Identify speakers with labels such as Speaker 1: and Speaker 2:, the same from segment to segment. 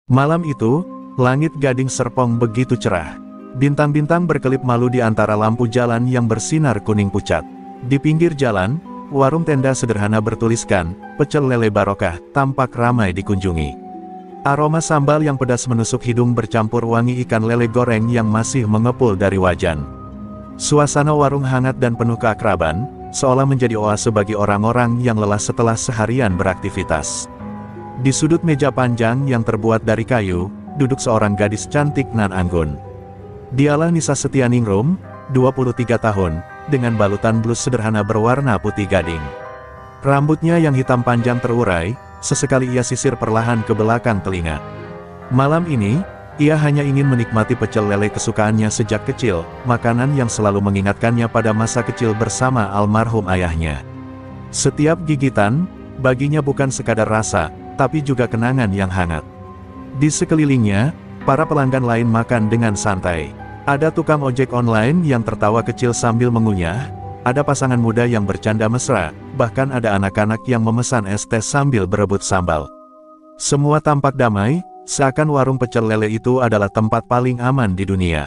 Speaker 1: Malam itu, langit Gading Serpong begitu cerah. Bintang-bintang berkelip malu di antara lampu jalan yang bersinar kuning pucat. Di pinggir jalan, warung tenda sederhana bertuliskan, "Pecel lele barokah," tampak ramai dikunjungi. Aroma sambal yang pedas menusuk hidung bercampur wangi ikan lele goreng yang masih mengepul dari wajan. Suasana warung hangat dan penuh keakraban, seolah menjadi oase bagi orang-orang yang lelah setelah seharian beraktivitas. Di sudut meja panjang yang terbuat dari kayu, duduk seorang gadis cantik nan anggun. Dialah Nisa Setianingrum, 23 tahun, dengan balutan blus sederhana berwarna putih gading. Rambutnya yang hitam panjang terurai, sesekali ia sisir perlahan ke belakang telinga. Malam ini, ia hanya ingin menikmati pecel lele kesukaannya sejak kecil, makanan yang selalu mengingatkannya pada masa kecil bersama almarhum ayahnya. Setiap gigitan, baginya bukan sekadar rasa, tapi juga kenangan yang hangat. Di sekelilingnya, para pelanggan lain makan dengan santai. Ada tukang ojek online yang tertawa kecil sambil mengunyah, ada pasangan muda yang bercanda mesra, bahkan ada anak-anak yang memesan es teh sambil berebut sambal. Semua tampak damai, seakan warung pecel lele itu adalah tempat paling aman di dunia.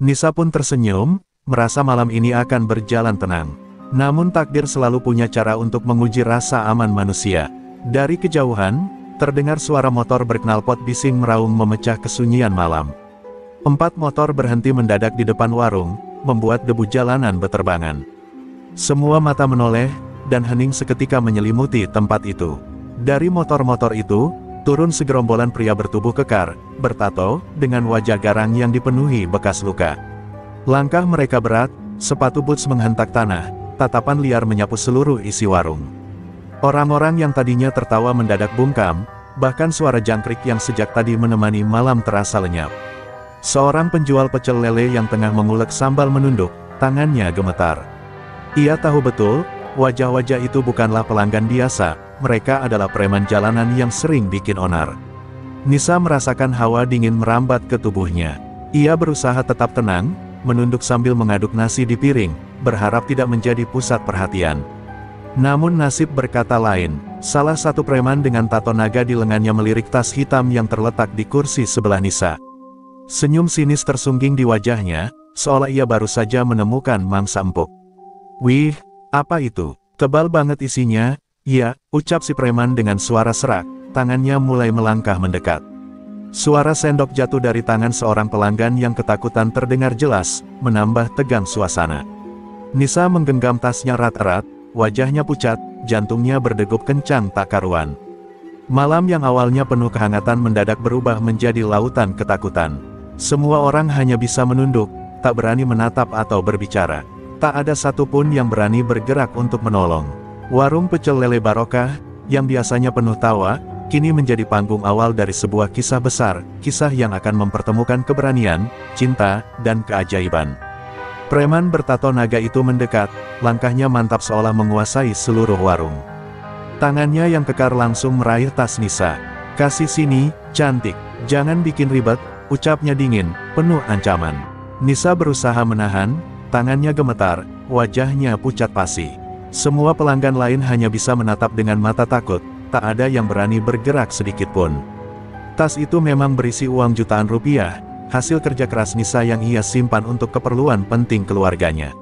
Speaker 1: Nisa pun tersenyum, merasa malam ini akan berjalan tenang. Namun takdir selalu punya cara untuk menguji rasa aman manusia. Dari kejauhan, terdengar suara motor berknalpot bising meraung memecah kesunyian malam. 4 motor berhenti mendadak di depan warung, membuat debu jalanan beterbangan. Semua mata menoleh, dan hening seketika menyelimuti tempat itu. Dari motor-motor itu, turun segerombolan pria bertubuh kekar, bertato, dengan wajah garang yang dipenuhi bekas luka. Langkah mereka berat, sepatu boots menghentak tanah, tatapan liar menyapu seluruh isi warung. Orang-orang yang tadinya tertawa mendadak bungkam, bahkan suara jangkrik yang sejak tadi menemani malam terasa lenyap. Seorang penjual pecel lele yang tengah mengulek sambal menunduk, tangannya gemetar. Ia tahu betul, wajah-wajah itu bukanlah pelanggan biasa, mereka adalah preman jalanan yang sering bikin onar. Nisa merasakan hawa dingin merambat ke tubuhnya. Ia berusaha tetap tenang, menunduk sambil mengaduk nasi di piring, berharap tidak menjadi pusat perhatian. Namun nasib berkata lain, salah satu preman dengan tato naga di lengannya melirik tas hitam yang terletak di kursi sebelah Nisa. Senyum sinis tersungging di wajahnya, seolah ia baru saja menemukan mangsa empuk. "Wih, apa itu? Tebal banget isinya." "Iya," ucap si preman dengan suara serak, tangannya mulai melangkah mendekat. Suara sendok jatuh dari tangan seorang pelanggan yang ketakutan terdengar jelas, menambah tegang suasana. Nisa menggenggam tasnya erat-erat, wajahnya pucat, jantungnya berdegup kencang tak karuan. Malam yang awalnya penuh kehangatan mendadak berubah menjadi lautan ketakutan. Semua orang hanya bisa menunduk, tak berani menatap atau berbicara. Tak ada satupun yang berani bergerak untuk menolong. Warung pecel lele barokah, yang biasanya penuh tawa, kini menjadi panggung awal dari sebuah kisah besar, kisah yang akan mempertemukan keberanian, cinta, dan keajaiban. Preman bertato naga itu mendekat, langkahnya mantap seolah menguasai seluruh warung. Tangannya yang kekar langsung meraih tas Nisa. "Kasih sini, cantik, jangan bikin ribet," ucapnya dingin, penuh ancaman. Nisa berusaha menahan, tangannya gemetar, wajahnya pucat pasi. Semua pelanggan lain hanya bisa menatap dengan mata takut, tak ada yang berani bergerak sedikit pun. Tas itu memang berisi uang jutaan rupiah, hasil kerja keras Nisa yang ia simpan untuk keperluan penting keluarganya.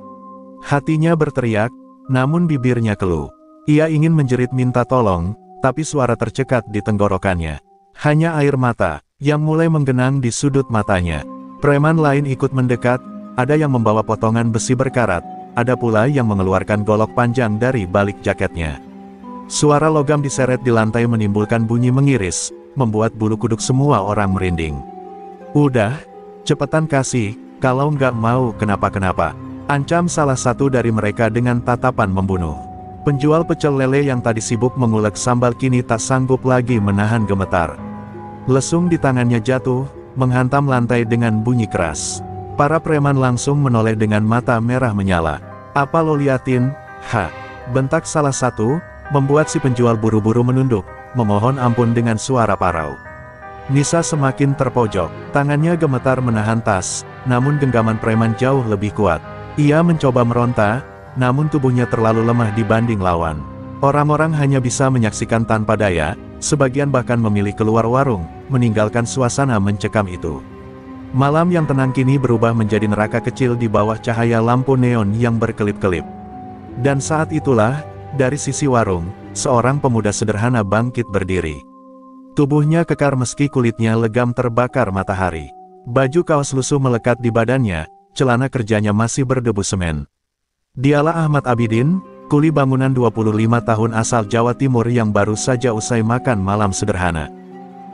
Speaker 1: Hatinya berteriak, namun bibirnya keluh. Ia ingin menjerit minta tolong, tapi suara tercekat di tenggorokannya. Hanya air mata, yang mulai menggenang di sudut matanya. Preman lain ikut mendekat, ada yang membawa potongan besi berkarat, ada pula yang mengeluarkan golok panjang dari balik jaketnya. Suara logam diseret di lantai menimbulkan bunyi mengiris, membuat bulu kuduk semua orang merinding. "Udah, cepetan kasih, kalau nggak mau kenapa-kenapa," ancam salah satu dari mereka dengan tatapan membunuh. Penjual pecel lele yang tadi sibuk mengulek sambal kini tak sanggup lagi menahan gemetar. Lesung di tangannya jatuh, menghantam lantai dengan bunyi keras. Para preman langsung menoleh dengan mata merah menyala. "Apa lo liatin? Ha!" bentak salah satu, membuat si penjual buru-buru menunduk, memohon ampun dengan suara parau. Nisa semakin terpojok, tangannya gemetar menahan tas, namun genggaman preman jauh lebih kuat. Ia mencoba meronta, namun tubuhnya terlalu lemah dibanding lawan. Orang-orang hanya bisa menyaksikan tanpa daya, sebagian bahkan memilih keluar warung, meninggalkan suasana mencekam itu. Malam yang tenang kini berubah menjadi neraka kecil di bawah cahaya lampu neon yang berkelip-kelip. Dan saat itulah, dari sisi warung, seorang pemuda sederhana bangkit berdiri. Tubuhnya kekar meski kulitnya legam terbakar matahari. Baju kaos lusuh melekat di badannya, celana kerjanya masih berdebu semen. Dialah Ahmad Abidin, kuli bangunan 25 tahun asal Jawa Timur yang baru saja usai makan malam sederhana.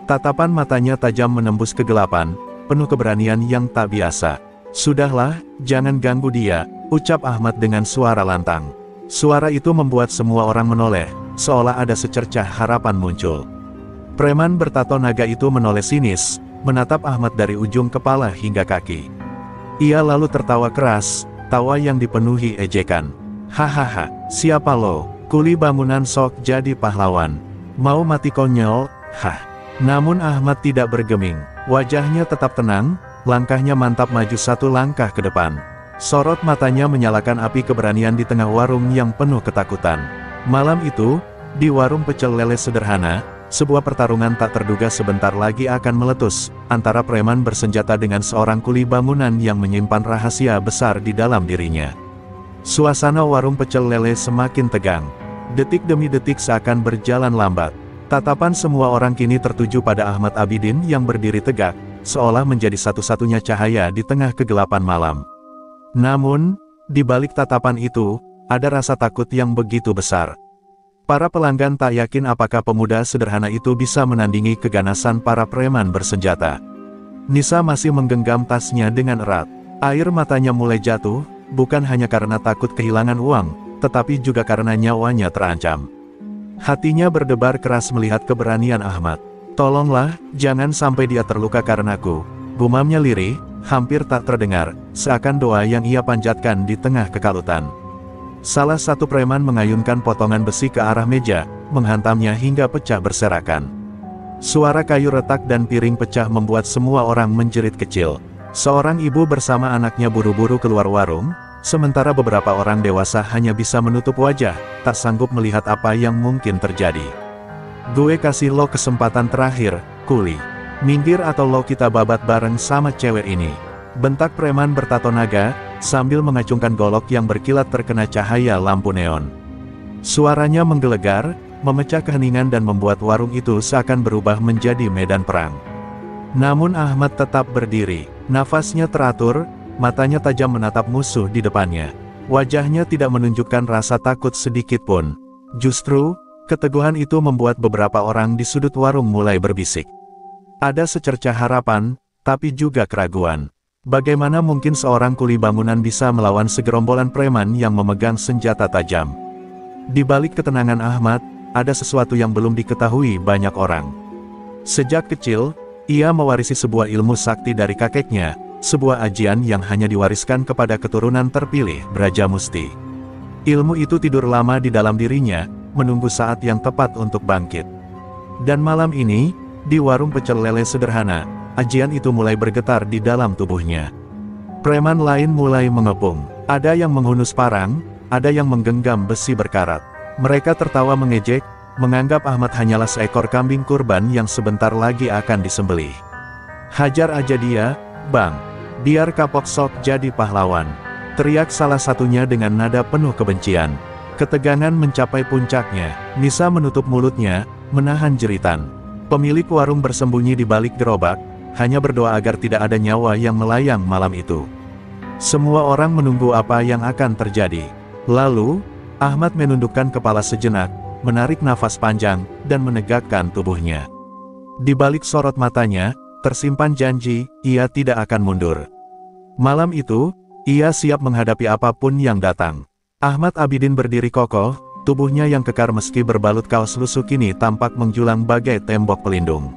Speaker 1: Tatapan matanya tajam menembus kegelapan, penuh keberanian yang tak biasa. "Sudahlah, jangan ganggu dia," ucap Ahmad dengan suara lantang. Suara itu membuat semua orang menoleh, seolah ada secercah harapan muncul. Preman bertato naga itu menoleh sinis, menatap Ahmad dari ujung kepala hingga kaki. Ia lalu tertawa keras, tawa yang dipenuhi ejekan. "Hahaha, siapa lo? Kuli bangunan sok jadi pahlawan. Mau mati konyol? Hah." Namun Ahmad tidak bergeming, wajahnya tetap tenang, langkahnya mantap maju satu langkah ke depan. Sorot matanya menyalakan api keberanian di tengah warung yang penuh ketakutan. Malam itu, di warung pecel lele sederhana, sebuah pertarungan tak terduga sebentar lagi akan meletus, antara preman bersenjata dengan seorang kuli bangunan yang menyimpan rahasia besar di dalam dirinya. Suasana warung pecel lele semakin tegang. Detik demi detik seakan berjalan lambat. Tatapan semua orang kini tertuju pada Ahmad Abidin yang berdiri tegak, seolah menjadi satu-satunya cahaya di tengah kegelapan malam. Namun, di balik tatapan itu, ada rasa takut yang begitu besar. Para pelanggan tak yakin apakah pemuda sederhana itu bisa menandingi keganasan para preman bersenjata. Nisa masih menggenggam tasnya dengan erat. Air matanya mulai jatuh, bukan hanya karena takut kehilangan uang, tetapi juga karena nyawanya terancam. Hatinya berdebar keras melihat keberanian Ahmad. "Tolonglah, jangan sampai dia terluka karenaku," gumamnya lirih, hampir tak terdengar, seakan doa yang ia panjatkan di tengah kekalutan. Salah satu preman mengayunkan potongan besi ke arah meja, menghantamnya hingga pecah berserakan. Suara kayu retak dan piring pecah membuat semua orang menjerit kecil. Seorang ibu bersama anaknya buru-buru keluar warung, sementara beberapa orang dewasa hanya bisa menutup wajah, tak sanggup melihat apa yang mungkin terjadi. "Gue kasih lo kesempatan terakhir, kuli. Minggir atau lo kita babat bareng sama cewek ini," bentak preman bertato naga, sambil mengacungkan golok yang berkilat terkena cahaya lampu neon. Suaranya menggelegar, memecah keheningan dan membuat warung itu seakan berubah menjadi medan perang. Namun Ahmad tetap berdiri, nafasnya teratur, matanya tajam menatap musuh di depannya. Wajahnya tidak menunjukkan rasa takut sedikit pun. Justru, keteguhan itu membuat beberapa orang di sudut warung mulai berbisik. Ada secercah harapan, tapi juga keraguan. Bagaimana mungkin seorang kuli bangunan bisa melawan segerombolan preman yang memegang senjata tajam? Di balik ketenangan Ahmad, ada sesuatu yang belum diketahui banyak orang. Sejak kecil, ia mewarisi sebuah ilmu sakti dari kakeknya, sebuah ajian yang hanya diwariskan kepada keturunan terpilih Braja Musti. Ilmu itu tidur lama di dalam dirinya, menunggu saat yang tepat untuk bangkit. Dan malam ini, di warung pecel lele sederhana, ajian itu mulai bergetar di dalam tubuhnya. Preman lain mulai mengepung. Ada yang menghunus parang, ada yang menggenggam besi berkarat. Mereka tertawa mengejek, menganggap Ahmad hanyalah seekor kambing kurban yang sebentar lagi akan disembelih. "Hajar aja dia, Bang. Biar kapok sok jadi pahlawan," teriak salah satunya dengan nada penuh kebencian. Ketegangan mencapai puncaknya. Nisa menutup mulutnya, menahan jeritan. Pemilik warung bersembunyi di balik gerobak, hanya berdoa agar tidak ada nyawa yang melayang malam itu. Semua orang menunggu apa yang akan terjadi. Lalu, Ahmad menundukkan kepala sejenak, menarik nafas panjang, dan menegakkan tubuhnya. Di balik sorot matanya, tersimpan janji, ia tidak akan mundur. Malam itu, ia siap menghadapi apapun yang datang. Ahmad Abidin berdiri kokoh, tubuhnya yang kekar meski berbalut kaos lusuh kini tampak menjulang bagai tembok pelindung.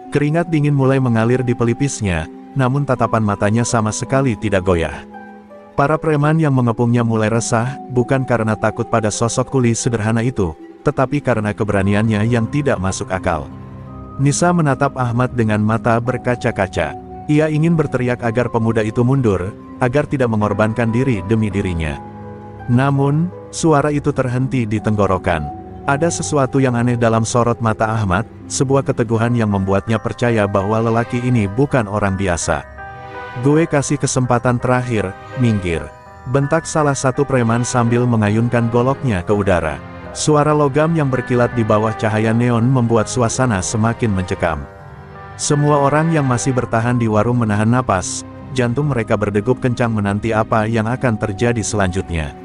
Speaker 1: Keringat dingin mulai mengalir di pelipisnya, namun tatapan matanya sama sekali tidak goyah. Para preman yang mengepungnya mulai resah, bukan karena takut pada sosok kuli sederhana itu, tetapi karena keberaniannya yang tidak masuk akal. Nisa menatap Ahmad dengan mata berkaca-kaca. Ia ingin berteriak agar pemuda itu mundur, agar tidak mengorbankan diri demi dirinya. Namun, suara itu terhenti di tenggorokan. Ada sesuatu yang aneh dalam sorot mata Ahmad, sebuah keteguhan yang membuatnya percaya bahwa lelaki ini bukan orang biasa. "Gue kasih kesempatan terakhir, minggir," bentak salah satu preman sambil mengayunkan goloknya ke udara. Suara logam yang berkilat di bawah cahaya neon membuat suasana semakin mencekam. Semua orang yang masih bertahan di warung menahan napas, jantung mereka berdegup kencang menanti apa yang akan terjadi selanjutnya.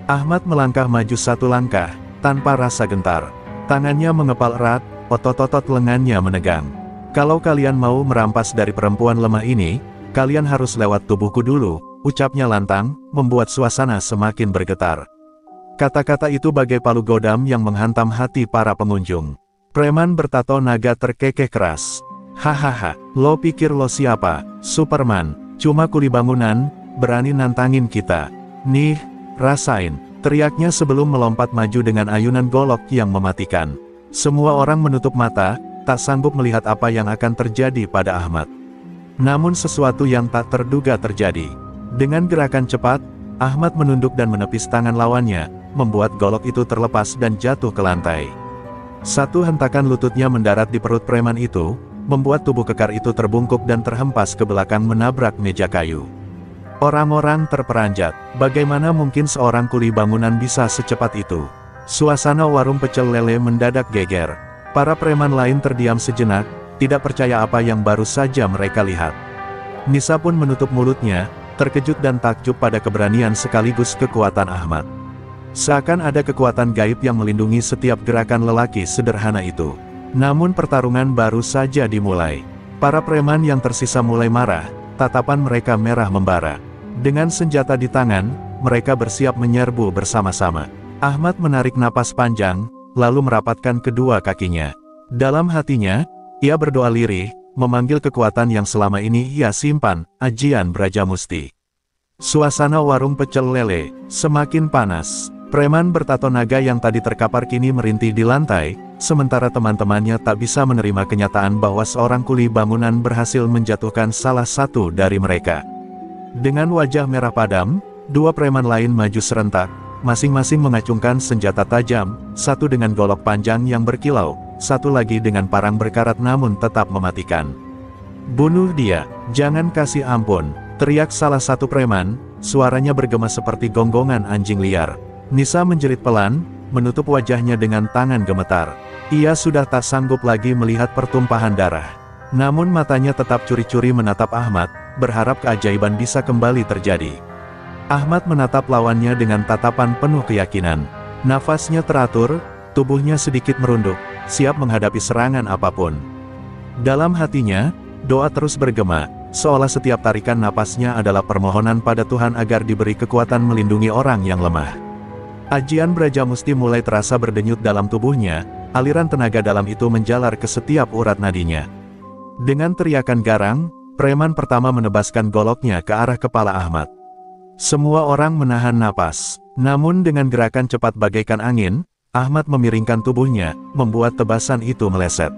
Speaker 1: Ahmad melangkah maju satu langkah, tanpa rasa gentar. Tangannya mengepal erat, otot-otot lengannya menegang. "Kalau kalian mau merampas dari perempuan lemah ini, kalian harus lewat tubuhku dulu," ucapnya lantang, membuat suasana semakin bergetar. Kata-kata itu bagai palu godam yang menghantam hati para pengunjung. Preman bertato naga terkekeh keras. "Hahaha, lo pikir lo siapa? Superman? Cuma kuli bangunan, berani nantangin kita? Nih, rasain," teriaknya sebelum melompat maju dengan ayunan golok yang mematikan. Semua orang menutup mata, tak sanggup melihat apa yang akan terjadi pada Ahmad. Namun sesuatu yang tak terduga terjadi. Dengan gerakan cepat, Ahmad menunduk dan menepis tangan lawannya, membuat golok itu terlepas dan jatuh ke lantai. Satu hentakan lututnya mendarat di perut preman itu, membuat tubuh kekar itu terbungkuk dan terhempas ke belakang menabrak meja kayu. Orang-orang terperanjat, bagaimana mungkin seorang kuli bangunan bisa secepat itu? Suasana warung pecel lele mendadak geger. Para preman lain terdiam sejenak, tidak percaya apa yang baru saja mereka lihat. Nisa pun menutup mulutnya, terkejut dan takjub pada keberanian sekaligus kekuatan Ahmad. Seakan ada kekuatan gaib yang melindungi setiap gerakan lelaki sederhana itu. Namun pertarungan baru saja dimulai. Para preman yang tersisa mulai marah, tatapan mereka merah membara. Dengan senjata di tangan, mereka bersiap menyerbu bersama-sama. Ahmad menarik napas panjang, lalu merapatkan kedua kakinya. Dalam hatinya, ia berdoa lirih, memanggil kekuatan yang selama ini ia simpan, Ajian Brajamusti. Suasana warung pecel lele semakin panas. Preman bertato naga yang tadi terkapar kini merintih di lantai, sementara teman-temannya tak bisa menerima kenyataan bahwa seorang kuli bangunan berhasil menjatuhkan salah satu dari mereka. Dengan wajah merah padam, dua preman lain maju serentak, masing-masing mengacungkan senjata tajam, satu dengan golok panjang yang berkilau, satu lagi dengan parang berkarat namun tetap mematikan. "Bunuh dia, jangan kasih ampun," teriak salah satu preman, suaranya bergema seperti gonggongan anjing liar. Nisa menjerit pelan, menutup wajahnya dengan tangan gemetar. Ia sudah tak sanggup lagi melihat pertumpahan darah. Namun matanya tetap curi-curi menatap Ahmad, berharap keajaiban bisa kembali terjadi. Ahmad menatap lawannya dengan tatapan penuh keyakinan. Nafasnya teratur, tubuhnya sedikit merunduk, siap menghadapi serangan apapun. Dalam hatinya, doa terus bergema, seolah setiap tarikan napasnya adalah permohonan pada Tuhan agar diberi kekuatan melindungi orang yang lemah. Ajian Brajamusti mulai terasa berdenyut dalam tubuhnya, aliran tenaga dalam itu menjalar ke setiap urat nadinya. Dengan teriakan garang, preman pertama menebaskan goloknya ke arah kepala Ahmad. Semua orang menahan napas, namun dengan gerakan cepat bagaikan angin, Ahmad memiringkan tubuhnya, membuat tebasan itu meleset.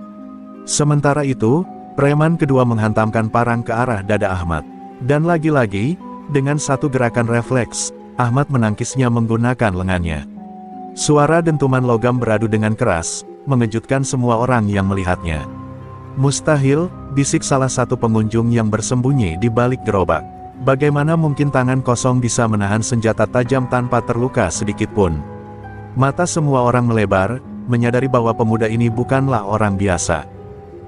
Speaker 1: Sementara itu, preman kedua menghantamkan parang ke arah dada Ahmad. Dan lagi-lagi, dengan satu gerakan refleks, Ahmad menangkisnya menggunakan lengannya. Suara dentuman logam beradu dengan keras, mengejutkan semua orang yang melihatnya. "Mustahil," bisik salah satu pengunjung yang bersembunyi di balik gerobak. "Bagaimana mungkin tangan kosong bisa menahan senjata tajam tanpa terluka sedikitpun?" Mata semua orang melebar, menyadari bahwa pemuda ini bukanlah orang biasa.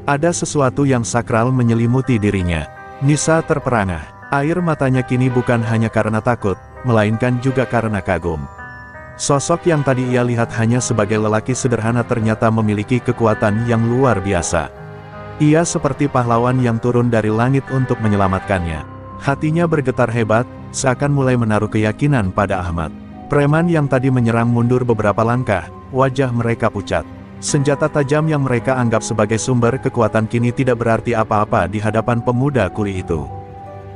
Speaker 1: Ada sesuatu yang sakral menyelimuti dirinya. Nisa terperangah. Air matanya kini bukan hanya karena takut, melainkan juga karena kagum. Sosok yang tadi ia lihat hanya sebagai lelaki sederhana ternyata memiliki kekuatan yang luar biasa. Ia seperti pahlawan yang turun dari langit untuk menyelamatkannya. Hatinya bergetar hebat, seakan mulai menaruh keyakinan pada Ahmad. Preman yang tadi menyerang mundur beberapa langkah, wajah mereka pucat. Senjata tajam yang mereka anggap sebagai sumber kekuatan kini tidak berarti apa-apa di hadapan pemuda kuli itu.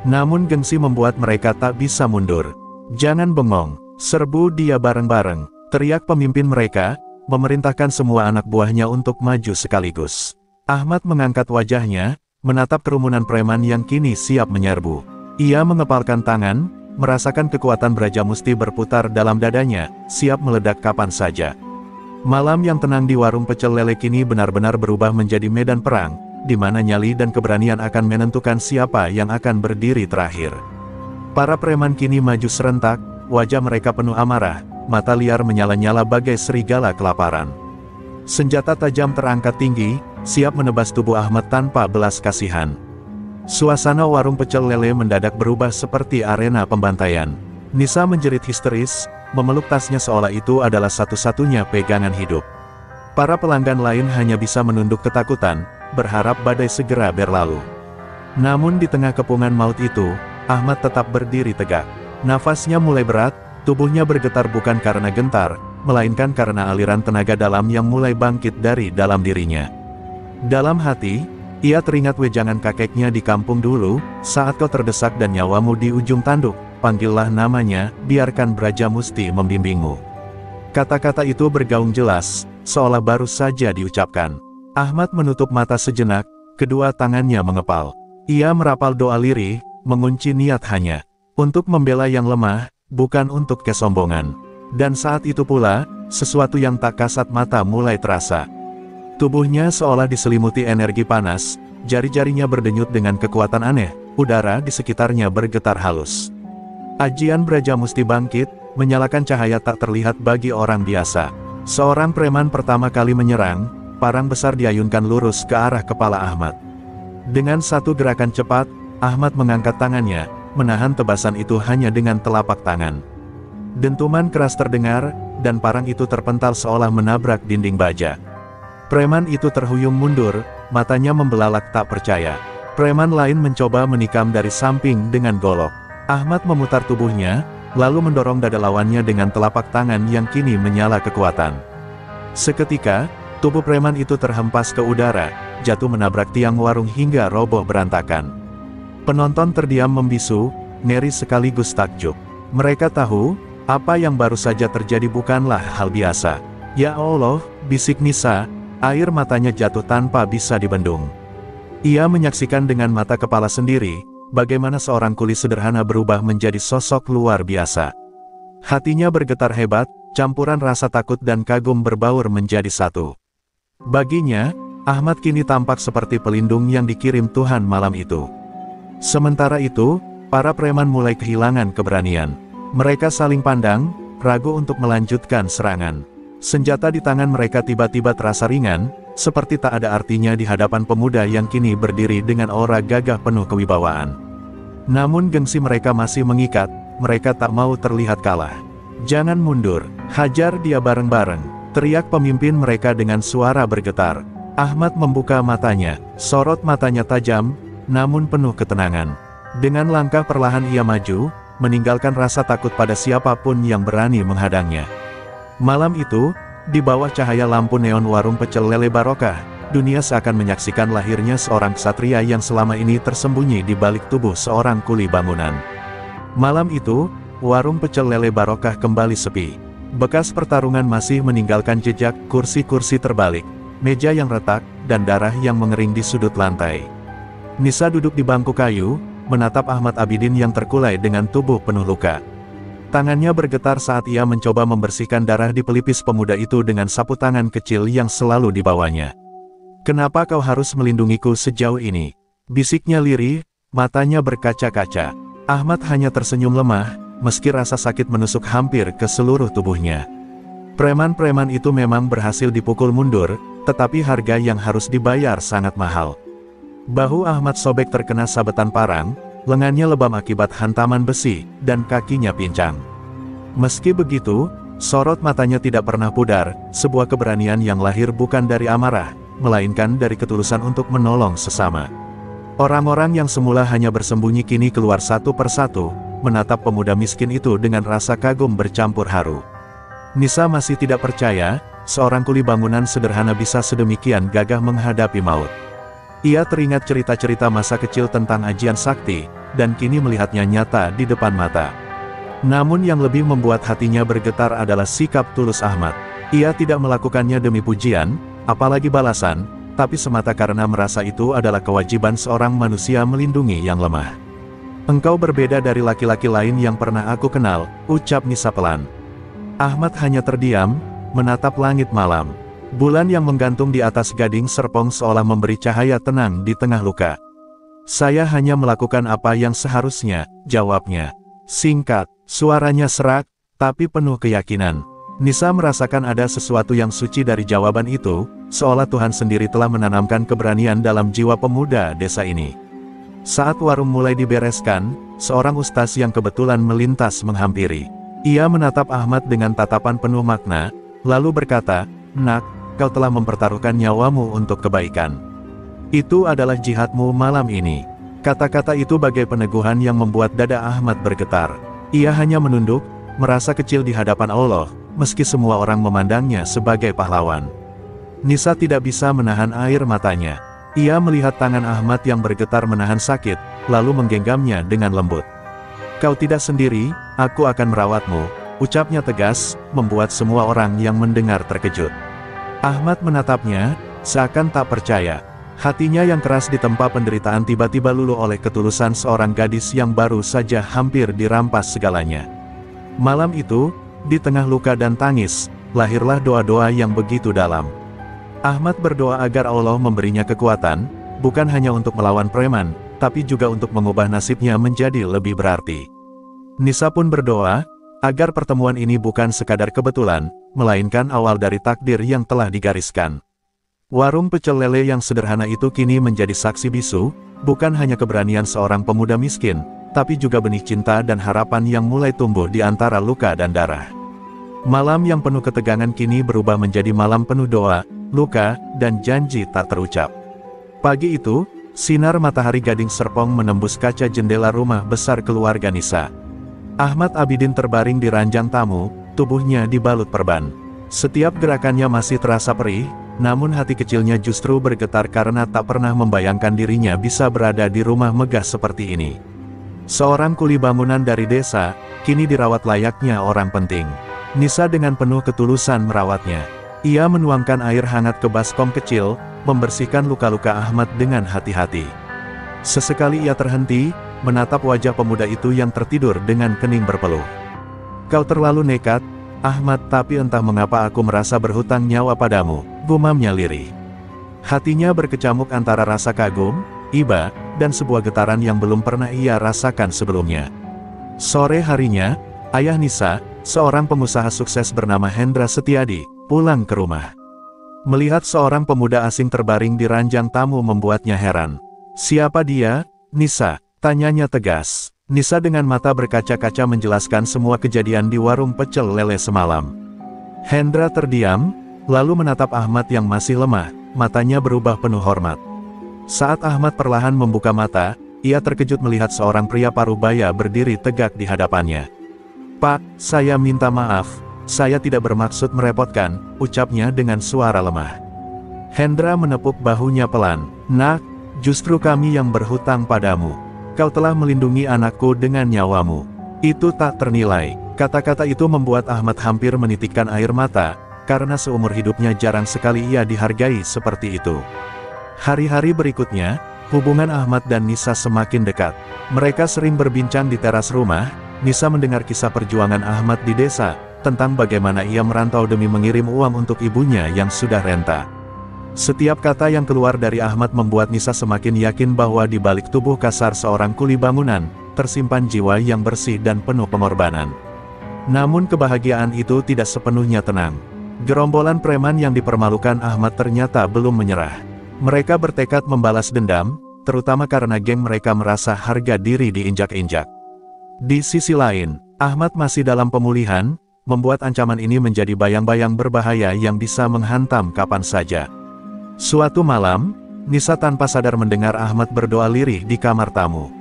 Speaker 1: Namun gengsi membuat mereka tak bisa mundur. "Jangan bengong, serbu dia bareng-bareng," teriak pemimpin mereka, memerintahkan semua anak buahnya untuk maju sekaligus. Ahmad mengangkat wajahnya, menatap kerumunan preman yang kini siap menyerbu. Ia mengepalkan tangan, merasakan kekuatan Brajamusti berputar dalam dadanya, siap meledak kapan saja. Malam yang tenang di warung pecel lele kini benar-benar berubah menjadi medan perang, di mana nyali dan keberanian akan menentukan siapa yang akan berdiri terakhir. Para preman kini maju serentak, wajah mereka penuh amarah, mata liar menyala-nyala bagai serigala kelaparan. Senjata tajam terangkat tinggi, siap menebas tubuh Ahmad tanpa belas kasihan. Suasana warung pecel lele mendadak berubah seperti arena pembantaian. Nisa menjerit histeris, memeluk tasnya seolah itu adalah satu-satunya pegangan hidup. Para pelanggan lain hanya bisa menunduk ketakutan, berharap badai segera berlalu. Namun di tengah kepungan maut itu, Ahmad tetap berdiri tegak. Nafasnya mulai berat, tubuhnya bergetar bukan karena gentar, melainkan karena aliran tenaga dalam yang mulai bangkit dari dalam dirinya. Dalam hati, ia teringat wejangan kakeknya di kampung dulu, saat kau terdesak dan nyawamu di ujung tanduk. Panggillah namanya, biarkan Braja Musti membimbingmu. Kata-kata itu bergaung jelas, seolah baru saja diucapkan. Ahmad menutup mata sejenak, kedua tangannya mengepal. Ia merapal doa lirih, mengunci niat hanya untuk membela yang lemah, bukan untuk kesombongan. Dan saat itu pula, sesuatu yang tak kasat mata mulai terasa. Tubuhnya seolah diselimuti energi panas, jari-jarinya berdenyut dengan kekuatan aneh, udara di sekitarnya bergetar halus. Ajian Braja Musti bangkit, menyalakan cahaya tak terlihat bagi orang biasa. Seorang preman pertama kali menyerang, parang besar diayunkan lurus ke arah kepala Ahmad. Dengan satu gerakan cepat, Ahmad mengangkat tangannya, menahan tebasan itu hanya dengan telapak tangan. Dentuman keras terdengar, dan parang itu terpental seolah menabrak dinding baja. Preman itu terhuyung mundur, matanya membelalak tak percaya. Preman lain mencoba menikam dari samping dengan golok. Ahmad memutar tubuhnya, lalu mendorong dada lawannya dengan telapak tangan yang kini menyala kekuatan. Seketika, tubuh preman itu terhempas ke udara, jatuh menabrak tiang warung hingga roboh berantakan. Penonton terdiam membisu, ngeri sekaligus takjub. Mereka tahu, apa yang baru saja terjadi bukanlah hal biasa. Ya Allah, bisik Nisa, air matanya jatuh tanpa bisa dibendung. Ia menyaksikan dengan mata kepala sendiri, bagaimana seorang kuli sederhana berubah menjadi sosok luar biasa. Hatinya bergetar hebat, campuran rasa takut dan kagum berbaur menjadi satu. Baginya, Ahmad kini tampak seperti pelindung yang dikirim Tuhan malam itu. Sementara itu, para preman mulai kehilangan keberanian. Mereka saling pandang, ragu untuk melanjutkan serangan. Senjata di tangan mereka tiba-tiba terasa ringan, seperti tak ada artinya di hadapan pemuda yang kini berdiri dengan aura gagah penuh kewibawaan. Namun gengsi mereka masih mengikat, mereka tak mau terlihat kalah. Jangan mundur, hajar dia bareng-bareng, teriak pemimpin mereka dengan suara bergetar. Ahmad membuka matanya, sorot matanya tajam, namun penuh ketenangan. Dengan langkah perlahan ia maju, meninggalkan rasa takut pada siapapun yang berani menghadangnya. Malam itu, di bawah cahaya lampu neon warung pecel lele Barokah, dunia seakan menyaksikan lahirnya seorang ksatria yang selama ini tersembunyi di balik tubuh seorang kuli bangunan. Malam itu, warung pecel lele Barokah kembali sepi. Bekas pertarungan masih meninggalkan jejak, kursi-kursi terbalik, meja yang retak, dan darah yang mengering di sudut lantai. Nisa duduk di bangku kayu, menatap Ahmad Abidin yang terkulai dengan tubuh penuh luka. Tangannya bergetar saat ia mencoba membersihkan darah di pelipis pemuda itu dengan sapu tangan kecil yang selalu dibawanya. "Kenapa kau harus melindungiku sejauh ini?" bisiknya lirih, matanya berkaca-kaca. Ahmad hanya tersenyum lemah, meski rasa sakit menusuk hampir ke seluruh tubuhnya. Preman-preman itu memang berhasil dipukul mundur, tetapi harga yang harus dibayar sangat mahal. Bahu Ahmad sobek terkena sabetan parang, lengannya lebam akibat hantaman besi, dan kakinya pincang. Meski begitu, sorot matanya tidak pernah pudar, sebuah keberanian yang lahir bukan dari amarah, melainkan dari ketulusan untuk menolong sesama. Orang-orang yang semula hanya bersembunyi kini keluar satu persatu, menatap pemuda miskin itu dengan rasa kagum bercampur haru. Nisa masih tidak percaya, seorang kuli bangunan sederhana bisa sedemikian gagah menghadapi maut. Ia teringat cerita-cerita masa kecil tentang ajian sakti, dan kini melihatnya nyata di depan mata. Namun yang lebih membuat hatinya bergetar adalah sikap tulus Ahmad. Ia tidak melakukannya demi pujian, apalagi balasan, tapi semata karena merasa itu adalah kewajiban seorang manusia melindungi yang lemah. "Engkau berbeda dari laki-laki lain yang pernah aku kenal," ucap Nisa pelan. Ahmad hanya terdiam, menatap langit malam. Bulan yang menggantung di atas Gading Serpong seolah memberi cahaya tenang di tengah luka. "Saya hanya melakukan apa yang seharusnya," jawabnya. Singkat, suaranya serak, tapi penuh keyakinan. Nisa merasakan ada sesuatu yang suci dari jawaban itu, seolah Tuhan sendiri telah menanamkan keberanian dalam jiwa pemuda desa ini. Saat warung mulai dibereskan, seorang ustaz yang kebetulan melintas menghampiri. Ia menatap Ahmad dengan tatapan penuh makna, lalu berkata, "Nak, kau telah mempertaruhkan nyawamu untuk kebaikan. Itu adalah jihadmu malam ini." Kata-kata itu bagai peneguhan yang membuat dada Ahmad bergetar. Ia hanya menunduk, merasa kecil di hadapan Allah, meski semua orang memandangnya sebagai pahlawan. Nisa tidak bisa menahan air matanya. Ia melihat tangan Ahmad yang bergetar menahan sakit, lalu menggenggamnya dengan lembut. "Kau tidak sendiri, aku akan merawatmu," ucapnya tegas, membuat semua orang yang mendengar terkejut. Ahmad menatapnya, seakan tak percaya. Hatinya yang keras ditempa penderitaan tiba-tiba luluh oleh ketulusan seorang gadis yang baru saja hampir dirampas segalanya. Malam itu, di tengah luka dan tangis, lahirlah doa-doa yang begitu dalam. Ahmad berdoa agar Allah memberinya kekuatan, bukan hanya untuk melawan preman, tapi juga untuk mengubah nasibnya menjadi lebih berarti. Nisa pun berdoa, agar pertemuan ini bukan sekadar kebetulan, melainkan awal dari takdir yang telah digariskan. Warung pecel lele yang sederhana itu kini menjadi saksi bisu, bukan hanya keberanian seorang pemuda miskin, tapi juga benih cinta dan harapan yang mulai tumbuh di antara luka dan darah. Malam yang penuh ketegangan kini berubah menjadi malam penuh doa, luka, dan janji tak terucap. Pagi itu, sinar matahari Gading Serpong menembus kaca jendela rumah besar keluarga Nisa. Ahmad Abidin terbaring di ranjang tamu, tubuhnya dibalut perban. Setiap gerakannya masih terasa perih, namun hati kecilnya justru bergetar karena tak pernah membayangkan dirinya bisa berada di rumah megah seperti ini. Seorang kuli bangunan dari desa, kini dirawat layaknya orang penting. Nisa dengan penuh ketulusan merawatnya. Ia menuangkan air hangat ke baskom kecil, membersihkan luka-luka Ahmad dengan hati-hati. Sesekali ia terhenti, menatap wajah pemuda itu yang tertidur dengan kening berpeluh. "Kau terlalu nekat, Ahmad, tapi entah mengapa aku merasa berhutang nyawa padamu," gumamnya lirih. Hatinya berkecamuk antara rasa kagum, iba, dan sebuah getaran yang belum pernah ia rasakan sebelumnya. Sore harinya, ayah Nisa, seorang pengusaha sukses bernama Hendra Setiadi, pulang ke rumah. Melihat seorang pemuda asing terbaring di ranjang tamu membuatnya heran. "Siapa dia, Nisa?" tanyanya tegas. Nisa dengan mata berkaca-kaca menjelaskan semua kejadian di warung pecel lele semalam. Hendra terdiam, lalu menatap Ahmad yang masih lemah, matanya berubah penuh hormat. Saat Ahmad perlahan membuka mata, ia terkejut melihat seorang pria parubaya berdiri tegak di hadapannya. "Pak, saya minta maaf, saya tidak bermaksud merepotkan," ucapnya dengan suara lemah. Hendra menepuk bahunya pelan. "Nak, justru kami yang berhutang padamu. Kau telah melindungi anakku dengan nyawamu. Itu tak ternilai." Kata-kata itu membuat Ahmad hampir menitikkan air mata, karena seumur hidupnya jarang sekali ia dihargai seperti itu. Hari-hari berikutnya, hubungan Ahmad dan Nisa semakin dekat. Mereka sering berbincang di teras rumah. Nisa mendengar kisah perjuangan Ahmad di desa, tentang bagaimana ia merantau demi mengirim uang untuk ibunya yang sudah renta. Setiap kata yang keluar dari Ahmad membuat Nisa semakin yakin bahwa di balik tubuh kasar seorang kuli bangunan, tersimpan jiwa yang bersih dan penuh pengorbanan. Namun kebahagiaan itu tidak sepenuhnya tenang. Gerombolan preman yang dipermalukan Ahmad ternyata belum menyerah. Mereka bertekad membalas dendam, terutama karena geng mereka merasa harga diri diinjak-injak. Di sisi lain, Ahmad masih dalam pemulihan, membuat ancaman ini menjadi bayang-bayang berbahaya yang bisa menghantam kapan saja. Suatu malam, Nisa tanpa sadar mendengar Ahmad berdoa lirih di kamar tamu.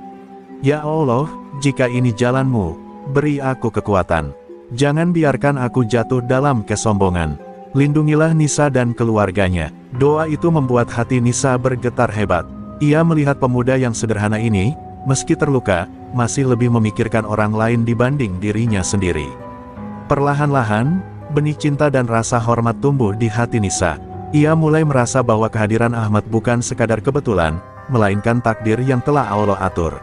Speaker 1: "Ya Allah, jika ini jalanmu, beri aku kekuatan. Jangan biarkan aku jatuh dalam kesombongan. Lindungilah Nisa dan keluarganya." Doa itu membuat hati Nisa bergetar hebat. Ia melihat pemuda yang sederhana ini, meski terluka, masih lebih memikirkan orang lain dibanding dirinya sendiri. Perlahan-lahan, benih cinta dan rasa hormat tumbuh di hati Nisa. Ia mulai merasa bahwa kehadiran Ahmad bukan sekadar kebetulan, melainkan takdir yang telah Allah atur.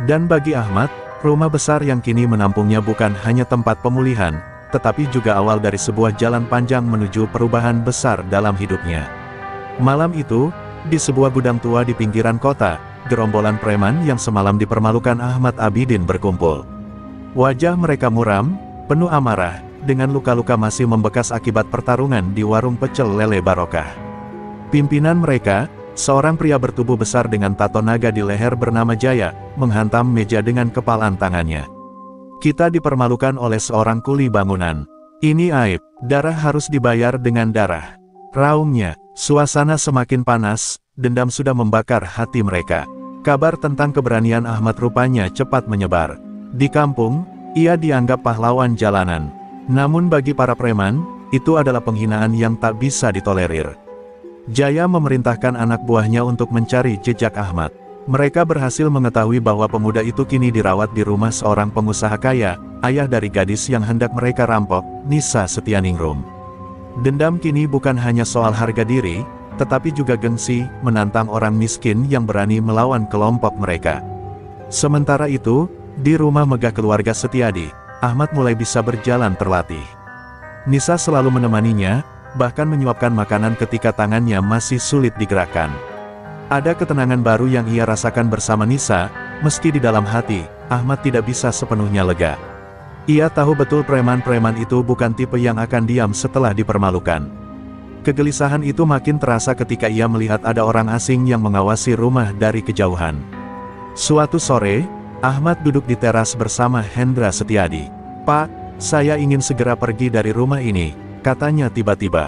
Speaker 1: Dan bagi Ahmad, rumah besar yang kini menampungnya bukan hanya tempat pemulihan, tetapi juga awal dari sebuah jalan panjang menuju perubahan besar dalam hidupnya. Malam itu, di sebuah gudang tua di pinggiran kota, gerombolan preman yang semalam dipermalukan Ahmad Abidin berkumpul. Wajah mereka muram, penuh amarah, dengan luka-luka masih membekas akibat pertarungan di warung pecel lele Barokah. Pimpinan mereka, seorang pria bertubuh besar dengan tato naga di leher bernama Jaya, menghantam meja dengan kepalan tangannya. Kita dipermalukan oleh seorang kuli bangunan. Ini aib, darah harus dibayar dengan darah. Raungnya, suasana semakin panas, dendam sudah membakar hati mereka. Kabar tentang keberanian Ahmad rupanya cepat menyebar. Di kampung, ia dianggap pahlawan jalanan. Namun bagi para preman, itu adalah penghinaan yang tak bisa ditolerir. Jaya memerintahkan anak buahnya untuk mencari jejak Ahmad. Mereka berhasil mengetahui bahwa pemuda itu kini dirawat di rumah seorang pengusaha kaya, ayah dari gadis yang hendak mereka rampok, Nisa Setianingrum. Dendam kini bukan hanya soal harga diri, tetapi juga gengsi, menantang orang miskin yang berani melawan kelompok mereka. Sementara itu, di rumah megah keluarga Setiadi, Ahmad mulai bisa berjalan terlatih. Nisa selalu menemaninya, bahkan menyuapkan makanan ketika tangannya masih sulit digerakkan. Ada ketenangan baru yang ia rasakan bersama Nisa, meski di dalam hati, Ahmad tidak bisa sepenuhnya lega. Ia tahu betul preman-preman itu bukan tipe yang akan diam setelah dipermalukan. Kegelisahan itu makin terasa ketika ia melihat ada orang asing yang mengawasi rumah dari kejauhan. Suatu sore, Ahmad duduk di teras bersama Hendra Setiadi. "Pak, saya ingin segera pergi dari rumah ini," katanya tiba-tiba.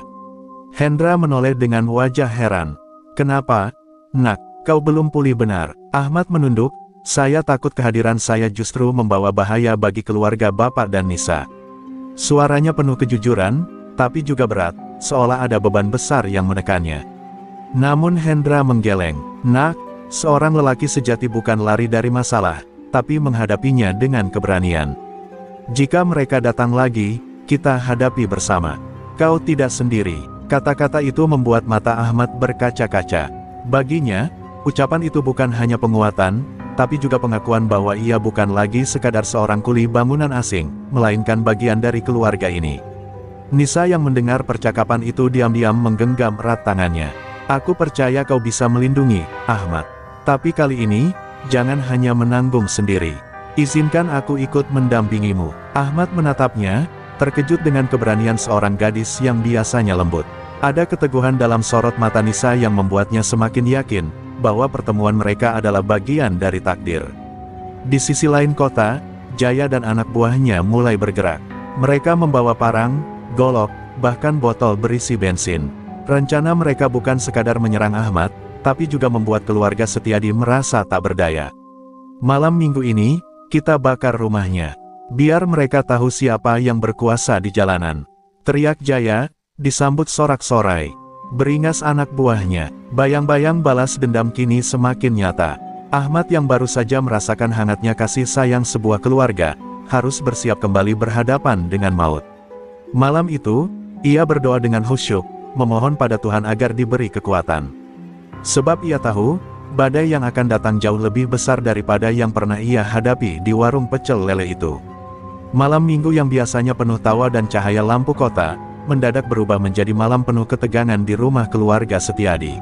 Speaker 1: Hendra menoleh dengan wajah heran. "Kenapa? Nak, kau belum pulih benar." Ahmad menunduk, "Saya takut kehadiran saya justru membawa bahaya bagi keluarga Bapak dan Nisa." Suaranya penuh kejujuran, tapi juga berat, seolah ada beban besar yang menekannya. Namun Hendra menggeleng. "Nak, seorang lelaki sejati bukan lari dari masalah, tapi menghadapinya dengan keberanian. Jika mereka datang lagi, kita hadapi bersama. Kau tidak sendiri." Kata-kata itu membuat mata Ahmad berkaca-kaca. Baginya, ucapan itu bukan hanya penguatan, tapi juga pengakuan bahwa ia bukan lagi sekadar seorang kuli bangunan asing, melainkan bagian dari keluarga ini. Nisa yang mendengar percakapan itu diam-diam menggenggam erat tangannya. "Aku percaya kau bisa melindungi, Ahmad. Tapi kali ini, jangan hanya menanggung sendiri. Izinkan aku ikut mendampingimu." Ahmad menatapnya, terkejut dengan keberanian seorang gadis yang biasanya lembut. Ada keteguhan dalam sorot mata Nisa yang membuatnya semakin yakin bahwa pertemuan mereka adalah bagian dari takdir. Di sisi lain kota, Jaya dan anak buahnya mulai bergerak. Mereka membawa parang, golok, bahkan botol berisi bensin. Rencana mereka bukan sekadar menyerang Ahmad, tapi juga membuat keluarga Setiadi merasa tak berdaya. "Malam minggu ini, kita bakar rumahnya. Biar mereka tahu siapa yang berkuasa di jalanan," teriak Jaya, disambut sorak-sorai. Beringas anak buahnya. Bayang-bayang balas dendam kini semakin nyata. Ahmad yang baru saja merasakan hangatnya kasih sayang sebuah keluarga, harus bersiap kembali berhadapan dengan maut. Malam itu, ia berdoa dengan khusyuk, memohon pada Tuhan agar diberi kekuatan. Sebab ia tahu, badai yang akan datang jauh lebih besar daripada yang pernah ia hadapi di warung pecel lele itu. Malam minggu yang biasanya penuh tawa dan cahaya lampu kota, mendadak berubah menjadi malam penuh ketegangan di rumah keluarga Setiadi.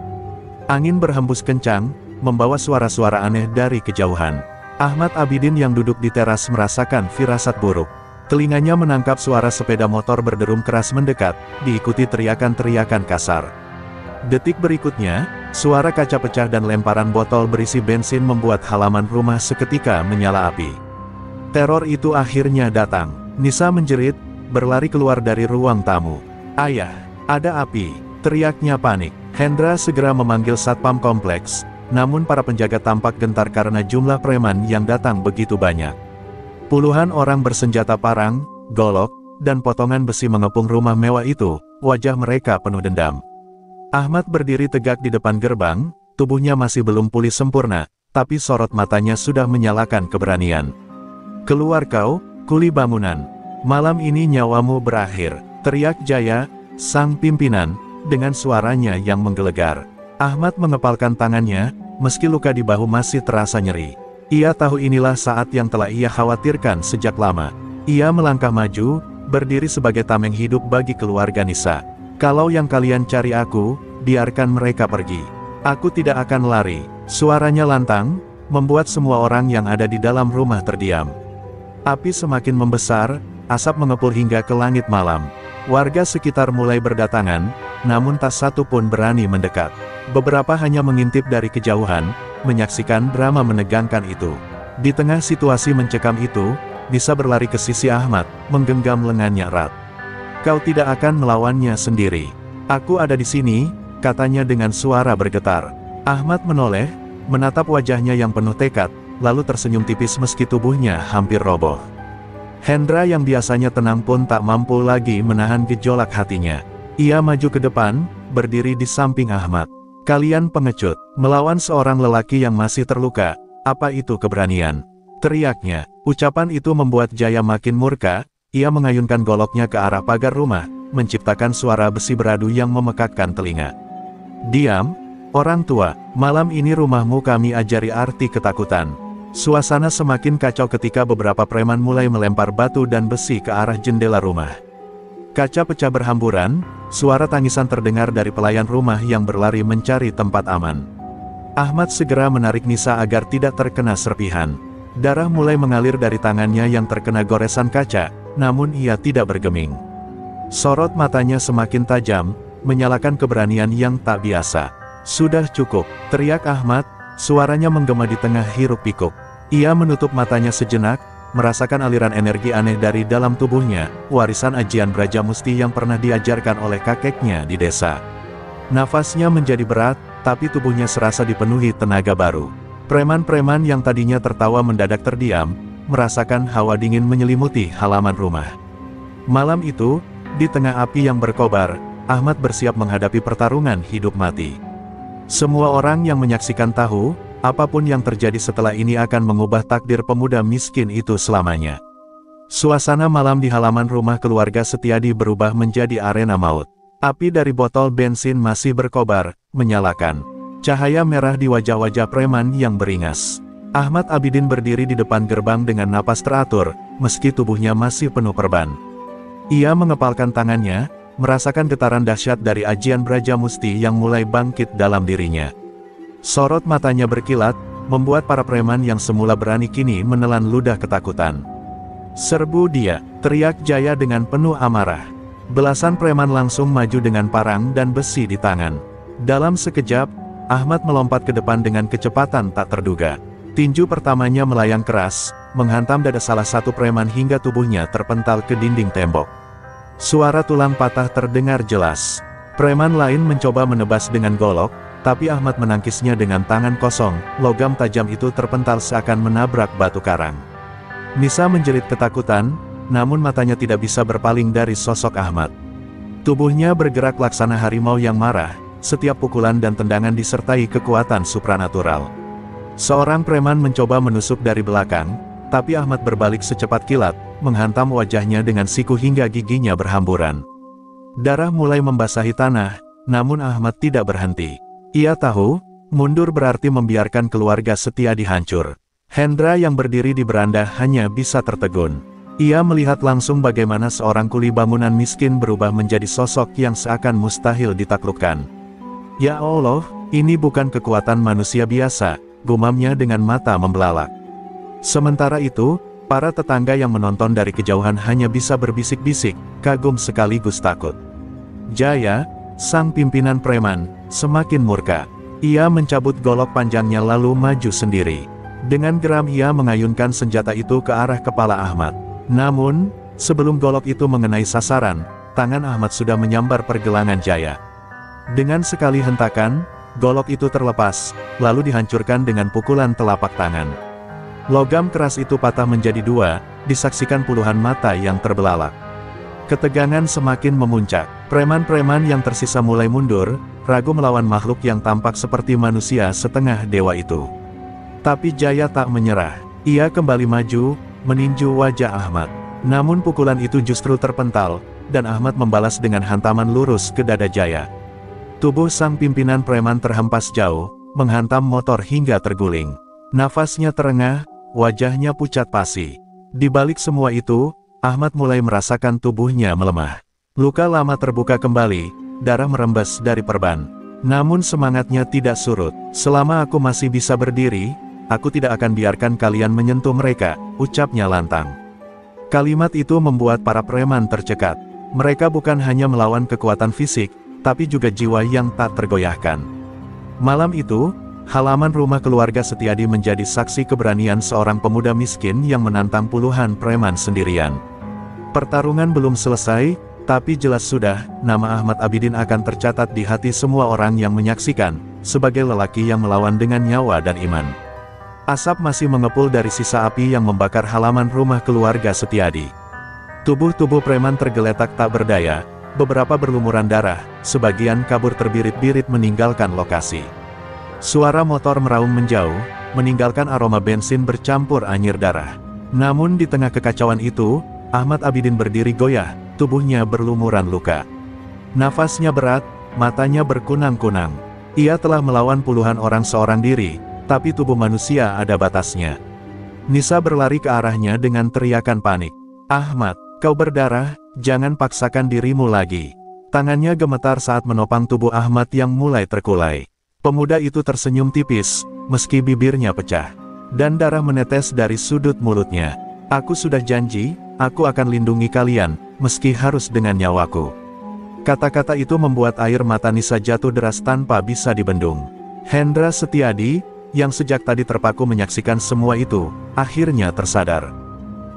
Speaker 1: Angin berhembus kencang, membawa suara-suara aneh dari kejauhan. Ahmad Abidin yang duduk di teras merasakan firasat buruk. Telinganya menangkap suara sepeda motor berderum keras mendekat, diikuti teriakan-teriakan kasar. Detik berikutnya, suara kaca pecah dan lemparan botol berisi bensin membuat halaman rumah seketika menyala api. Teror itu akhirnya datang. Nisa menjerit, berlari keluar dari ruang tamu. "Ayah, ada api!" teriaknya panik. Hendra segera memanggil satpam kompleks, namun para penjaga tampak gentar karena jumlah preman yang datang begitu banyak. Puluhan orang bersenjata parang, golok, dan potongan besi mengepung rumah mewah itu, wajah mereka penuh dendam. Ahmad berdiri tegak di depan gerbang, tubuhnya masih belum pulih sempurna, tapi sorot matanya sudah menyalakan keberanian. "Keluar kau, kuli bangunan. Malam ini nyawamu berakhir," teriak Jaya, sang pimpinan, dengan suaranya yang menggelegar. Ahmad mengepalkan tangannya, meski luka di bahu masih terasa nyeri. Ia tahu inilah saat yang telah ia khawatirkan sejak lama. Ia melangkah maju, berdiri sebagai tameng hidup bagi keluarga Nisa. Kalau yang kalian cari aku, biarkan mereka pergi. Aku tidak akan lari. Suaranya lantang, membuat semua orang yang ada di dalam rumah terdiam. Api semakin membesar, asap mengepul hingga ke langit malam. Warga sekitar mulai berdatangan, namun tak satu pun berani mendekat. Beberapa hanya mengintip dari kejauhan, menyaksikan drama menegangkan itu. Di tengah situasi mencekam itu, Nisa berlari ke sisi Ahmad, menggenggam lengannya erat. Kau tidak akan melawannya sendiri. Aku ada di sini, katanya dengan suara bergetar. Ahmad menoleh, menatap wajahnya yang penuh tekad, lalu tersenyum tipis meski tubuhnya hampir roboh. Hendra yang biasanya tenang pun tak mampu lagi menahan gejolak hatinya. Ia maju ke depan, berdiri di samping Ahmad. Kalian pengecut, melawan seorang lelaki yang masih terluka, apa itu keberanian? Teriaknya. Ucapan itu membuat Jaya makin murka. Ia mengayunkan goloknya ke arah pagar rumah, menciptakan suara besi beradu yang memekakkan telinga. Diam, orang tua, malam ini rumahmu kami ajari arti ketakutan. Suasana semakin kacau ketika beberapa preman mulai melempar batu dan besi ke arah jendela rumah. Kaca pecah berhamburan, suara tangisan terdengar dari pelayan rumah yang berlari mencari tempat aman. Ahmad segera menarik Nisa agar tidak terkena serpihan. Darah mulai mengalir dari tangannya yang terkena goresan kaca, namun ia tidak bergeming. Sorot matanya semakin tajam, menyalakan keberanian yang tak biasa. Sudah cukup, teriak Ahmad, suaranya menggema di tengah hiruk pikuk. Ia menutup matanya sejenak, merasakan aliran energi aneh dari dalam tubuhnya, warisan ajian Brajamusti yang pernah diajarkan oleh kakeknya di desa. Nafasnya menjadi berat, tapi tubuhnya serasa dipenuhi tenaga baru. Preman-preman yang tadinya tertawa mendadak terdiam, merasakan hawa dingin menyelimuti halaman rumah. Malam itu, di tengah api yang berkobar, Ahmad bersiap menghadapi pertarungan hidup mati. Semua orang yang menyaksikan tahu, apapun yang terjadi setelah ini akan mengubah takdir pemuda miskin itu selamanya. Suasana malam di halaman rumah keluarga Setiadi berubah menjadi arena maut. Api dari botol bensin masih berkobar, menyalakan. Cahaya merah di wajah-wajah preman yang beringas. Ahmad Abidin berdiri di depan gerbang dengan napas teratur, meski tubuhnya masih penuh perban. Ia mengepalkan tangannya, merasakan getaran dahsyat dari ajian Brajamusti yang mulai bangkit dalam dirinya. Sorot matanya berkilat, membuat para preman yang semula berani kini menelan ludah ketakutan. Serbu dia, teriak Jaya dengan penuh amarah. Belasan preman langsung maju dengan parang dan besi di tangan. Dalam sekejap, Ahmad melompat ke depan dengan kecepatan tak terduga. Tinju pertamanya melayang keras, menghantam dada salah satu preman hingga tubuhnya terpental ke dinding tembok. Suara tulang patah terdengar jelas. Preman lain mencoba menebas dengan golok, tapi Ahmad menangkisnya dengan tangan kosong. Logam tajam itu terpental seakan menabrak batu karang. Nisa menjerit ketakutan, namun matanya tidak bisa berpaling dari sosok Ahmad. Tubuhnya bergerak laksana harimau yang marah. Setiap pukulan dan tendangan disertai kekuatan supranatural. Seorang preman mencoba menusuk dari belakang, tapi Ahmad berbalik secepat kilat, menghantam wajahnya dengan siku hingga giginya berhamburan. Darah mulai membasahi tanah, namun Ahmad tidak berhenti. Ia tahu, mundur berarti membiarkan keluarga Setiadi hancur. Hendra yang berdiri di beranda hanya bisa tertegun. Ia melihat langsung bagaimana seorang kuli bangunan miskin berubah menjadi sosok yang seakan mustahil ditaklukkan. Ya Allah, ini bukan kekuatan manusia biasa, gumamnya dengan mata membelalak. Sementara itu, para tetangga yang menonton dari kejauhan hanya bisa berbisik-bisik, kagum sekaligus takut. Jaya, sang pimpinan preman, semakin murka. Ia mencabut golok panjangnya lalu maju sendiri. Dengan geram ia mengayunkan senjata itu ke arah kepala Ahmad. Namun, sebelum golok itu mengenai sasaran, tangan Ahmad sudah menyambar pergelangan Jaya. Dengan sekali hentakan, golok itu terlepas, lalu dihancurkan dengan pukulan telapak tangan. Logam keras itu patah menjadi dua, disaksikan puluhan mata yang terbelalak. Ketegangan semakin memuncak. Preman-preman yang tersisa mulai mundur, ragu melawan makhluk yang tampak seperti manusia setengah dewa itu. Tapi Jaya tak menyerah. Ia kembali maju, meninju wajah Ahmad. Namun pukulan itu justru terpental, dan Ahmad membalas dengan hantaman lurus ke dada Jaya. Tubuh sang pimpinan preman terhempas jauh, menghantam motor hingga terguling. Nafasnya terengah, wajahnya pucat pasi. Di balik semua itu, Ahmad mulai merasakan tubuhnya melemah. Luka lama terbuka kembali, darah merembes dari perban. Namun semangatnya tidak surut. Selama aku masih bisa berdiri, aku tidak akan biarkan kalian menyentuh mereka, ucapnya lantang. Kalimat itu membuat para preman tercekat. Mereka bukan hanya melawan kekuatan fisik, tapi juga jiwa yang tak tergoyahkan. Malam itu, halaman rumah keluarga Setiadi menjadi saksi keberanian seorang pemuda miskin yang menantang puluhan preman sendirian. Pertarungan belum selesai, tapi jelas sudah, nama Ahmad Abidin akan tercatat di hati semua orang yang menyaksikan, sebagai lelaki yang melawan dengan nyawa dan iman. Asap masih mengepul dari sisa api yang membakar halaman rumah keluarga Setiadi. Tubuh-tubuh preman tergeletak tak berdaya, beberapa berlumuran darah, sebagian kabur terbirit-birit meninggalkan lokasi. Suara motor meraung menjauh, meninggalkan aroma bensin bercampur anyir darah. Namun di tengah kekacauan itu, Ahmad Abidin berdiri goyah, tubuhnya berlumuran luka. Nafasnya berat, matanya berkunang-kunang. Ia telah melawan puluhan orang seorang diri, tapi tubuh manusia ada batasnya. Nisa berlari ke arahnya dengan teriakan panik. "Ahmad, kau berdarah, jangan paksakan dirimu lagi." Tangannya gemetar saat menopang tubuh Ahmad yang mulai terkulai. Pemuda itu tersenyum tipis, meski bibirnya pecah. Dan darah menetes dari sudut mulutnya. "Aku sudah janji, aku akan lindungi kalian, meski harus dengan nyawaku." Kata-kata itu membuat air mata Nisa jatuh deras tanpa bisa dibendung. Hendra Setiadi, yang sejak tadi terpaku menyaksikan semua itu, akhirnya tersadar.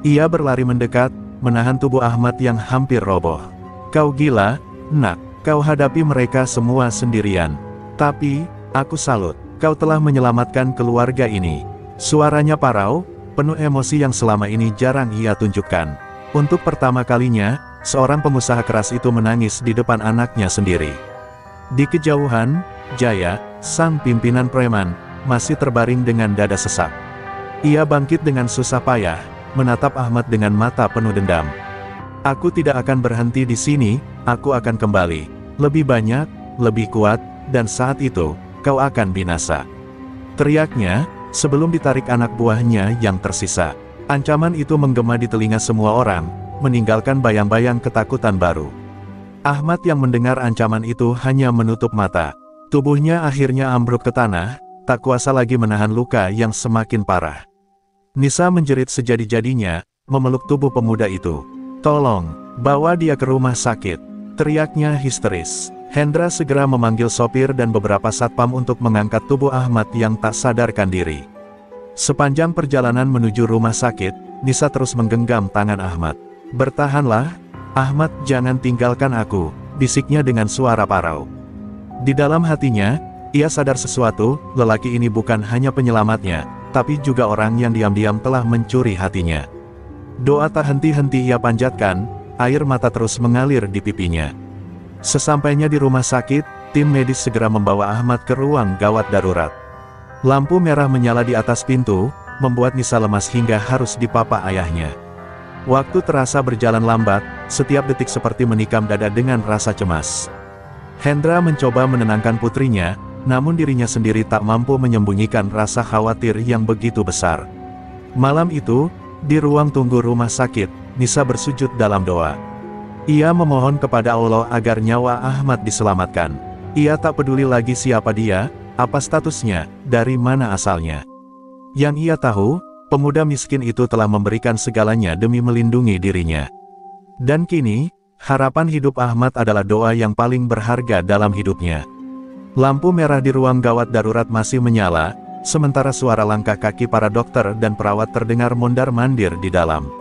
Speaker 1: Ia berlari mendekat, menahan tubuh Ahmad yang hampir roboh. "Kau gila, nak, kau hadapi mereka semua sendirian. Tapi, aku salut, kau telah menyelamatkan keluarga ini." Suaranya parau, penuh emosi yang selama ini jarang ia tunjukkan. Untuk pertama kalinya, seorang pengusaha keras itu menangis di depan anaknya sendiri. Di kejauhan, Jaya, sang pimpinan preman, masih terbaring dengan dada sesak. Ia bangkit dengan susah payah, menatap Ahmad dengan mata penuh dendam. "Aku tidak akan berhenti di sini, aku akan kembali. Lebih banyak, lebih kuat, dan saat itu, kau akan binasa." Teriaknya, sebelum ditarik anak buahnya yang tersisa. Ancaman itu menggema di telinga semua orang, meninggalkan bayang-bayang ketakutan baru. Ahmad yang mendengar ancaman itu hanya menutup mata. Tubuhnya akhirnya ambruk ke tanah, tak kuasa lagi menahan luka yang semakin parah. Nisa menjerit sejadi-jadinya, memeluk tubuh pemuda itu. "Tolong, bawa dia ke rumah sakit," teriaknya histeris. Hendra segera memanggil sopir dan beberapa satpam untuk mengangkat tubuh Ahmad yang tak sadarkan diri. Sepanjang perjalanan menuju rumah sakit, Nisa terus menggenggam tangan Ahmad. "Bertahanlah, Ahmad, jangan tinggalkan aku," bisiknya dengan suara parau. Di dalam hatinya, ia sadar sesuatu, lelaki ini bukan hanya penyelamatnya, tapi juga orang yang diam-diam telah mencuri hatinya. Doa tak henti-henti ia panjatkan, air mata terus mengalir di pipinya. Sesampainya di rumah sakit, tim medis segera membawa Ahmad ke ruang gawat darurat. Lampu merah menyala di atas pintu, membuat Nisa lemas hingga harus dipapa ayahnya. Waktu terasa berjalan lambat, setiap detik seperti menikam dada dengan rasa cemas. Hendra mencoba menenangkan putrinya, namun dirinya sendiri tak mampu menyembunyikan rasa khawatir yang begitu besar. Malam itu, di ruang tunggu rumah sakit, Nisa bersujud dalam doa. Ia memohon kepada Allah agar nyawa Ahmad diselamatkan. Ia tak peduli lagi siapa dia, apa statusnya, dari mana asalnya. Yang ia tahu, pemuda miskin itu telah memberikan segalanya demi melindungi dirinya. Dan kini, harapan hidup Ahmad adalah doa yang paling berharga dalam hidupnya. Lampu merah di ruang gawat darurat masih menyala, sementara suara langkah kaki para dokter dan perawat terdengar mondar-mandir di dalam.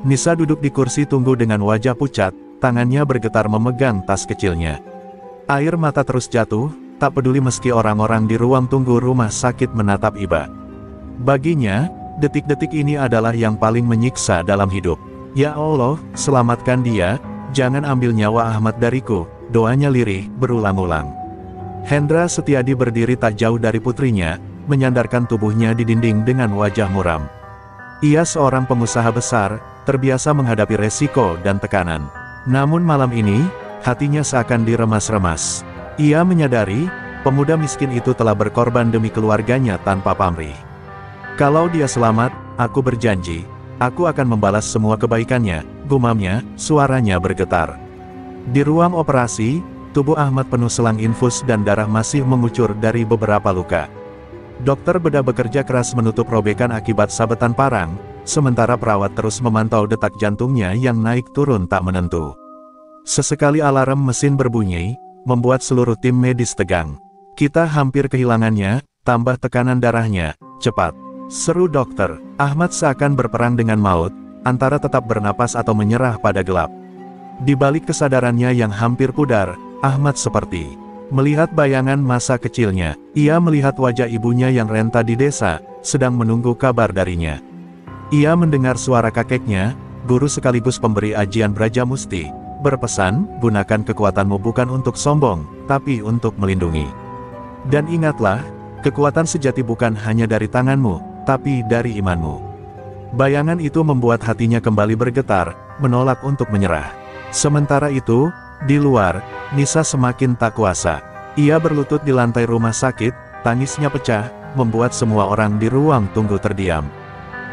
Speaker 1: Nisa duduk di kursi tunggu dengan wajah pucat, tangannya bergetar memegang tas kecilnya. Air mata terus jatuh, tak peduli meski orang-orang di ruang tunggu rumah sakit menatap iba. Baginya, detik-detik ini adalah yang paling menyiksa dalam hidup. "Ya Allah, selamatkan dia, jangan ambil nyawa Ahmad dariku," doanya lirih, berulang-ulang. Hendra Setiadi berdiri tak jauh dari putrinya, menyandarkan tubuhnya di dinding dengan wajah muram. Ia seorang pengusaha besar, terbiasa menghadapi resiko dan tekanan. Namun malam ini, hatinya seakan diremas-remas. Ia menyadari, pemuda miskin itu telah berkorban demi keluarganya tanpa pamrih. Kalau dia selamat, aku berjanji, aku akan membalas semua kebaikannya, gumamnya, suaranya bergetar. Di ruang operasi, tubuh Ahmad penuh selang infus dan darah masih mengucur dari beberapa luka. Dokter bedah bekerja keras menutup robekan akibat sabetan parang, sementara perawat terus memantau detak jantungnya yang naik turun tak menentu. Sesekali alarm mesin berbunyi, membuat seluruh tim medis tegang. Kita hampir kehilangannya, tambah tekanan darahnya, cepat. Seru dokter. Ahmad seakan berperang dengan maut, antara tetap bernapas atau menyerah pada gelap. Di balik kesadarannya yang hampir pudar, Ahmad seperti melihat bayangan masa kecilnya. Ia melihat wajah ibunya yang renta di desa, sedang menunggu kabar darinya. Ia mendengar suara kakeknya, guru sekaligus pemberi ajian Braja Musti, berpesan, gunakan kekuatanmu bukan untuk sombong, tapi untuk melindungi. Dan ingatlah, kekuatan sejati bukan hanya dari tanganmu, tapi dari imanmu. Bayangan itu membuat hatinya kembali bergetar, menolak untuk menyerah. Sementara itu, di luar, Nisa semakin tak kuasa. Ia berlutut di lantai rumah sakit, tangisnya pecah, membuat semua orang di ruang tunggu terdiam.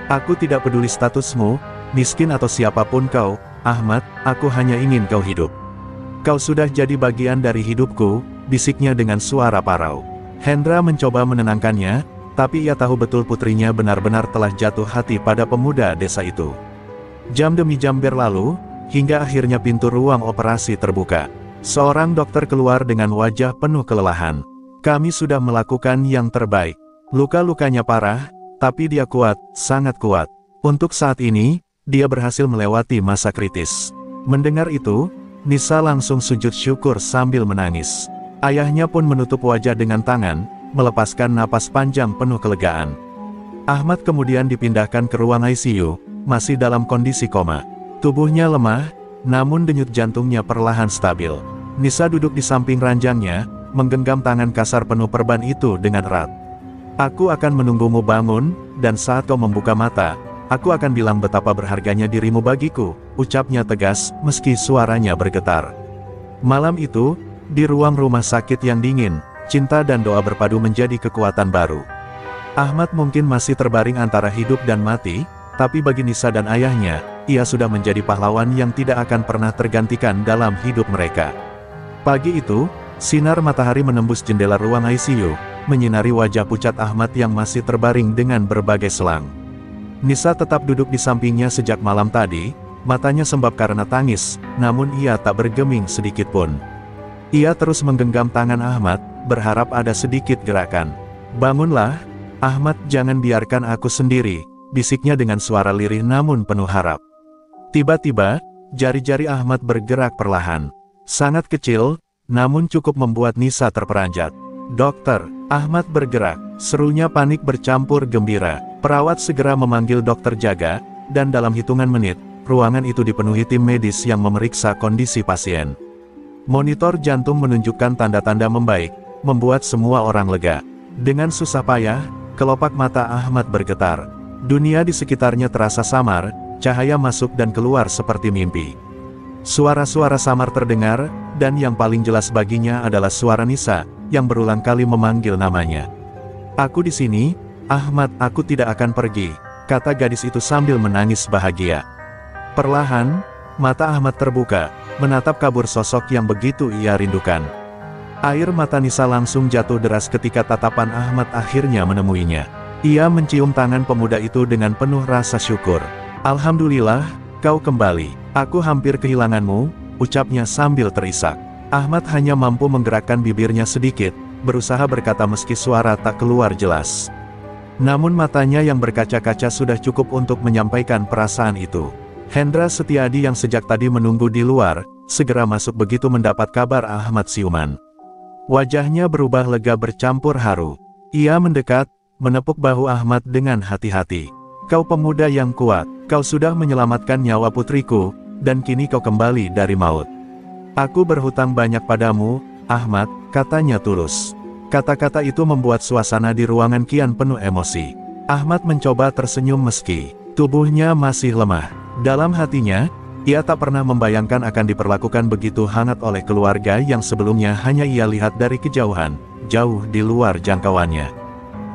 Speaker 1: Aku tidak peduli statusmu, miskin atau siapapun kau, Ahmad, aku hanya ingin kau hidup. Kau sudah jadi bagian dari hidupku, bisiknya dengan suara parau. Hendra mencoba menenangkannya, tapi ia tahu betul putrinya benar-benar telah jatuh hati pada pemuda desa itu. Jam demi jam berlalu, hingga akhirnya pintu ruang operasi terbuka. Seorang dokter keluar dengan wajah penuh kelelahan. Kami sudah melakukan yang terbaik. Luka-lukanya parah, tapi dia kuat, sangat kuat. Untuk saat ini, dia berhasil melewati masa kritis. Mendengar itu, Nisa langsung sujud syukur sambil menangis. Ayahnya pun menutup wajah dengan tangan, melepaskan napas panjang penuh kelegaan. Ahmad kemudian dipindahkan ke ruang ICU, masih dalam kondisi koma. Tubuhnya lemah, namun denyut jantungnya perlahan stabil. Nisa duduk di samping ranjangnya, menggenggam tangan kasar penuh perban itu dengan erat. Aku akan menunggumu bangun, dan saat kau membuka mata, aku akan bilang betapa berharganya dirimu bagiku, ucapnya tegas, meski suaranya bergetar. Malam itu, di ruang rumah sakit yang dingin, cinta dan doa berpadu menjadi kekuatan baru. Ahmad mungkin masih terbaring antara hidup dan mati, tapi bagi Nisa dan ayahnya, ia sudah menjadi pahlawan yang tidak akan pernah tergantikan dalam hidup mereka. Pagi itu, sinar matahari menembus jendela ruang ICU, menyinari wajah pucat Ahmad yang masih terbaring dengan berbagai selang. Nisa tetap duduk di sampingnya sejak malam tadi, matanya sembab karena tangis, namun ia tak bergeming sedikit pun. Ia terus menggenggam tangan Ahmad, berharap ada sedikit gerakan. Bangunlah, Ahmad, jangan biarkan aku sendiri, bisiknya dengan suara lirih namun penuh harap. Tiba-tiba, jari-jari Ahmad bergerak perlahan. Sangat kecil, namun cukup membuat Nisa terperanjat. Dokter, Ahmad bergerak, serunya panik bercampur gembira. Perawat segera memanggil dokter jaga, dan dalam hitungan menit, ruangan itu dipenuhi tim medis yang memeriksa kondisi pasien. Monitor jantung menunjukkan tanda-tanda membaik, membuat semua orang lega. Dengan susah payah, kelopak mata Ahmad bergetar. Dunia di sekitarnya terasa samar, cahaya masuk dan keluar seperti mimpi. Suara-suara samar terdengar, dan yang paling jelas baginya adalah suara Nisa, yang berulang kali memanggil namanya. Aku di sini, Ahmad, aku tidak akan pergi, kata gadis itu sambil menangis bahagia. Perlahan, mata Ahmad terbuka, menatap kabur sosok yang begitu ia rindukan. Air mata Nisa langsung jatuh deras ketika tatapan Ahmad akhirnya menemuinya. Ia mencium tangan pemuda itu dengan penuh rasa syukur. Alhamdulillah, kau kembali. Aku hampir kehilanganmu, ucapnya sambil terisak. Ahmad hanya mampu menggerakkan bibirnya sedikit, berusaha berkata meski suara tak keluar jelas. Namun matanya yang berkaca-kaca sudah cukup untuk menyampaikan perasaan itu. Hendra Setiadi yang sejak tadi menunggu di luar, segera masuk begitu mendapat kabar Ahmad siuman. Wajahnya berubah lega bercampur haru. Ia mendekat, menepuk bahu Ahmad dengan hati-hati. Kau pemuda yang kuat, kau sudah menyelamatkan nyawa putriku, dan kini kau kembali dari maut. Aku berhutang banyak padamu, Ahmad, katanya tulus. Kata-kata itu membuat suasana di ruangan kian penuh emosi. Ahmad mencoba tersenyum meski tubuhnya masih lemah. Dalam hatinya, ia tak pernah membayangkan akan diperlakukan begitu hangat oleh keluarga yang sebelumnya hanya ia lihat dari kejauhan, jauh di luar jangkauannya.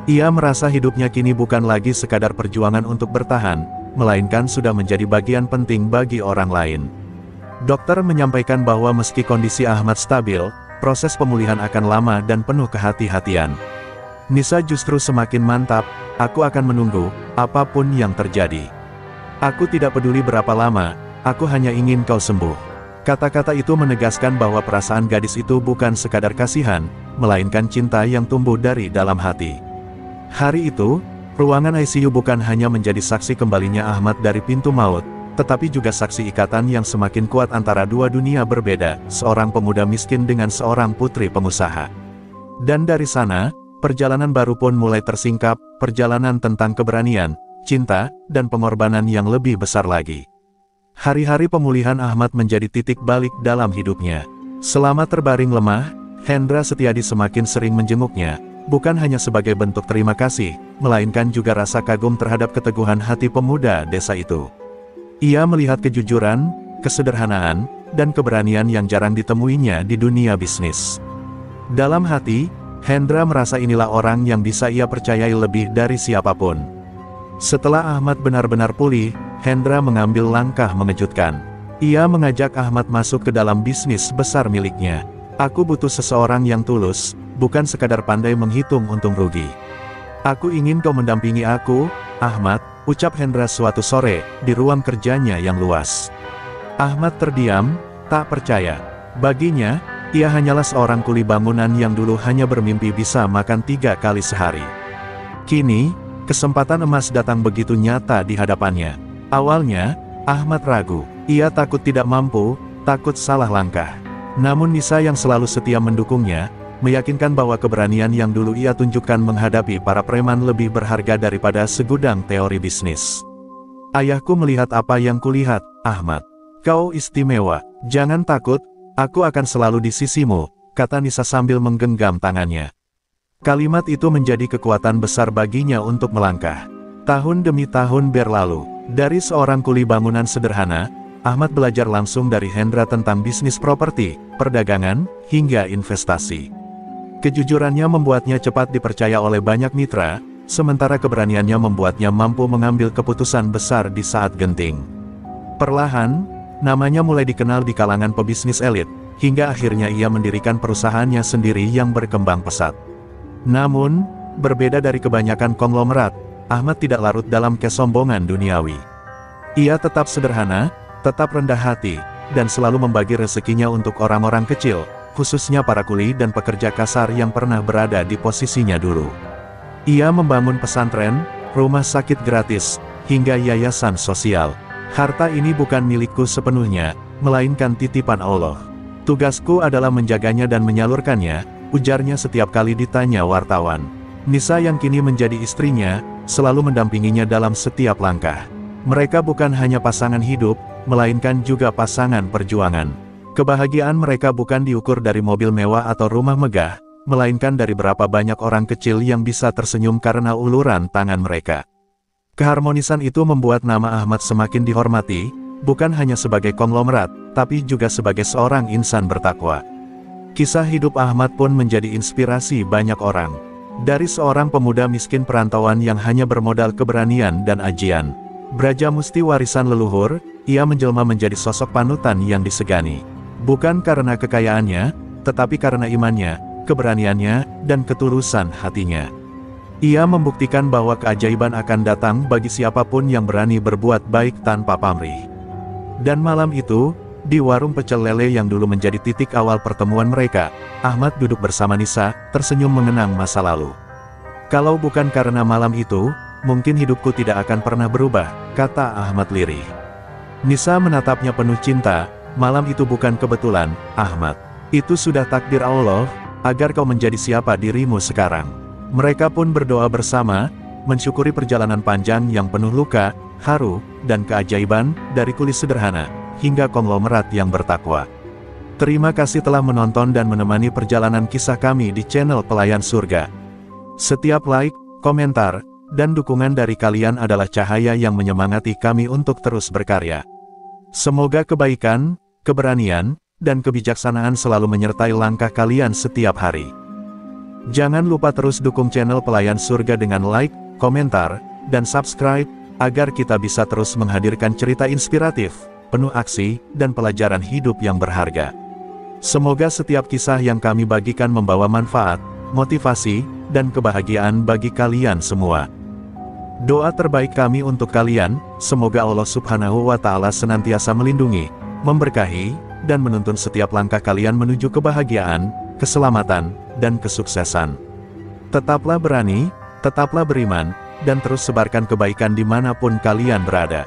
Speaker 1: Ia merasa hidupnya kini bukan lagi sekadar perjuangan untuk bertahan, melainkan sudah menjadi bagian penting bagi orang lain. Dokter menyampaikan bahwa meski kondisi Ahmad stabil, proses pemulihan akan lama dan penuh kehati-hatian. Nisa justru semakin mantap, aku akan menunggu, apapun yang terjadi. Aku tidak peduli berapa lama, aku hanya ingin kau sembuh. Kata-kata itu menegaskan bahwa perasaan gadis itu bukan sekadar kasihan, melainkan cinta yang tumbuh dari dalam hati. Hari itu, ruangan ICU bukan hanya menjadi saksi kembalinya Ahmad dari pintu maut, tetapi juga saksi ikatan yang semakin kuat antara dua dunia berbeda, seorang pemuda miskin dengan seorang putri pengusaha. Dan dari sana, perjalanan baru pun mulai tersingkap, perjalanan tentang keberanian, cinta, dan pengorbanan yang lebih besar lagi. Hari-hari pemulihan Ahmad menjadi titik balik dalam hidupnya. Selama terbaring lemah, Hendra Setiadi semakin sering menjenguknya, bukan hanya sebagai bentuk terima kasih, melainkan juga rasa kagum terhadap keteguhan hati pemuda desa itu. Ia melihat kejujuran, kesederhanaan, dan keberanian yang jarang ditemuinya di dunia bisnis. Dalam hati, Hendra merasa inilah orang yang bisa ia percayai lebih dari siapapun. Setelah Ahmad benar-benar pulih, Hendra mengambil langkah mengejutkan. Ia mengajak Ahmad masuk ke dalam bisnis besar miliknya. Aku butuh seseorang yang tulus, bukan sekadar pandai menghitung untung rugi. Aku ingin kau mendampingi aku, Ahmad, ucap Hendra suatu sore, di ruang kerjanya yang luas. Ahmad terdiam, tak percaya. Baginya, ia hanyalah seorang kuli bangunan yang dulu hanya bermimpi bisa makan 3 kali sehari. Kini, kesempatan emas datang begitu nyata di hadapannya. Awalnya, Ahmad ragu. Ia takut tidak mampu, takut salah langkah. Namun Nisa yang selalu setia mendukungnya, meyakinkan bahwa keberanian yang dulu ia tunjukkan menghadapi para preman lebih berharga daripada segudang teori bisnis. Ayahku melihat apa yang kulihat, Ahmad. Kau istimewa, jangan takut, aku akan selalu di sisimu, kata Nisa sambil menggenggam tangannya. Kalimat itu menjadi kekuatan besar baginya untuk melangkah. Tahun demi tahun berlalu. Dari seorang kuli bangunan sederhana, Ahmad belajar langsung dari Hendra tentang bisnis properti, perdagangan, hingga investasi. Kejujurannya membuatnya cepat dipercaya oleh banyak mitra, sementara keberaniannya membuatnya mampu mengambil keputusan besar di saat genting. Perlahan, namanya mulai dikenal di kalangan pebisnis elit, hingga akhirnya ia mendirikan perusahaannya sendiri yang berkembang pesat. Namun, berbeda dari kebanyakan konglomerat, Ahmad tidak larut dalam kesombongan duniawi. Ia tetap sederhana, tetap rendah hati, dan selalu membagi rezekinya untuk orang-orang kecil, khususnya para kuli dan pekerja kasar yang pernah berada di posisinya dulu. Ia membangun pesantren, rumah sakit gratis, hingga yayasan sosial. Harta ini bukan milikku sepenuhnya, melainkan titipan Allah. Tugasku adalah menjaganya dan menyalurkannya, ujarnya setiap kali ditanya wartawan. Nisa yang kini menjadi istrinya, selalu mendampinginya dalam setiap langkah. Mereka bukan hanya pasangan hidup, melainkan juga pasangan perjuangan. Kebahagiaan mereka bukan diukur dari mobil mewah atau rumah megah, melainkan dari berapa banyak orang kecil yang bisa tersenyum karena uluran tangan mereka. Keharmonisan itu membuat nama Ahmad semakin dihormati, bukan hanya sebagai konglomerat, tapi juga sebagai seorang insan bertakwa. Kisah hidup Ahmad pun menjadi inspirasi banyak orang. Dari seorang pemuda miskin perantauan yang hanya bermodal keberanian dan ajian, brajamusti warisan leluhur, ia menjelma menjadi sosok panutan yang disegani. Bukan karena kekayaannya, tetapi karena imannya, keberaniannya, dan ketulusan hatinya. Ia membuktikan bahwa keajaiban akan datang bagi siapapun yang berani berbuat baik tanpa pamrih. Dan malam itu, di warung pecel lele yang dulu menjadi titik awal pertemuan mereka, Ahmad duduk bersama Nisa, tersenyum mengenang masa lalu. Kalau bukan karena malam itu, mungkin hidupku tidak akan pernah berubah, kata Ahmad lirih. Nisa menatapnya penuh cinta, malam itu bukan kebetulan, Ahmad. Itu sudah takdir Allah, agar kau menjadi siapa dirimu sekarang. Mereka pun berdoa bersama, mensyukuri perjalanan panjang yang penuh luka, haru, dan keajaiban, dari kulis sederhana, hingga konglomerat yang bertakwa. Terima kasih telah menonton dan menemani perjalanan kisah kami di channel Pelayan Surga. Setiap like, komentar, dan dukungan dari kalian adalah cahaya yang menyemangati kami untuk terus berkarya. Semoga kebaikan, keberanian, dan kebijaksanaan selalu menyertai langkah kalian setiap hari. Jangan lupa terus dukung channel Pelayan Surga dengan like, komentar, dan subscribe, agar kita bisa terus menghadirkan cerita inspiratif, penuh aksi, dan pelajaran hidup yang berharga. Semoga setiap kisah yang kami bagikan membawa manfaat, motivasi, dan kebahagiaan bagi kalian semua. Doa terbaik kami untuk kalian, semoga Allah Subhanahu wa Ta'ala senantiasa melindungi, memberkahi, dan menuntun setiap langkah kalian menuju kebahagiaan, keselamatan, dan kesuksesan. Tetaplah berani, tetaplah beriman, dan terus sebarkan kebaikan dimanapun kalian berada.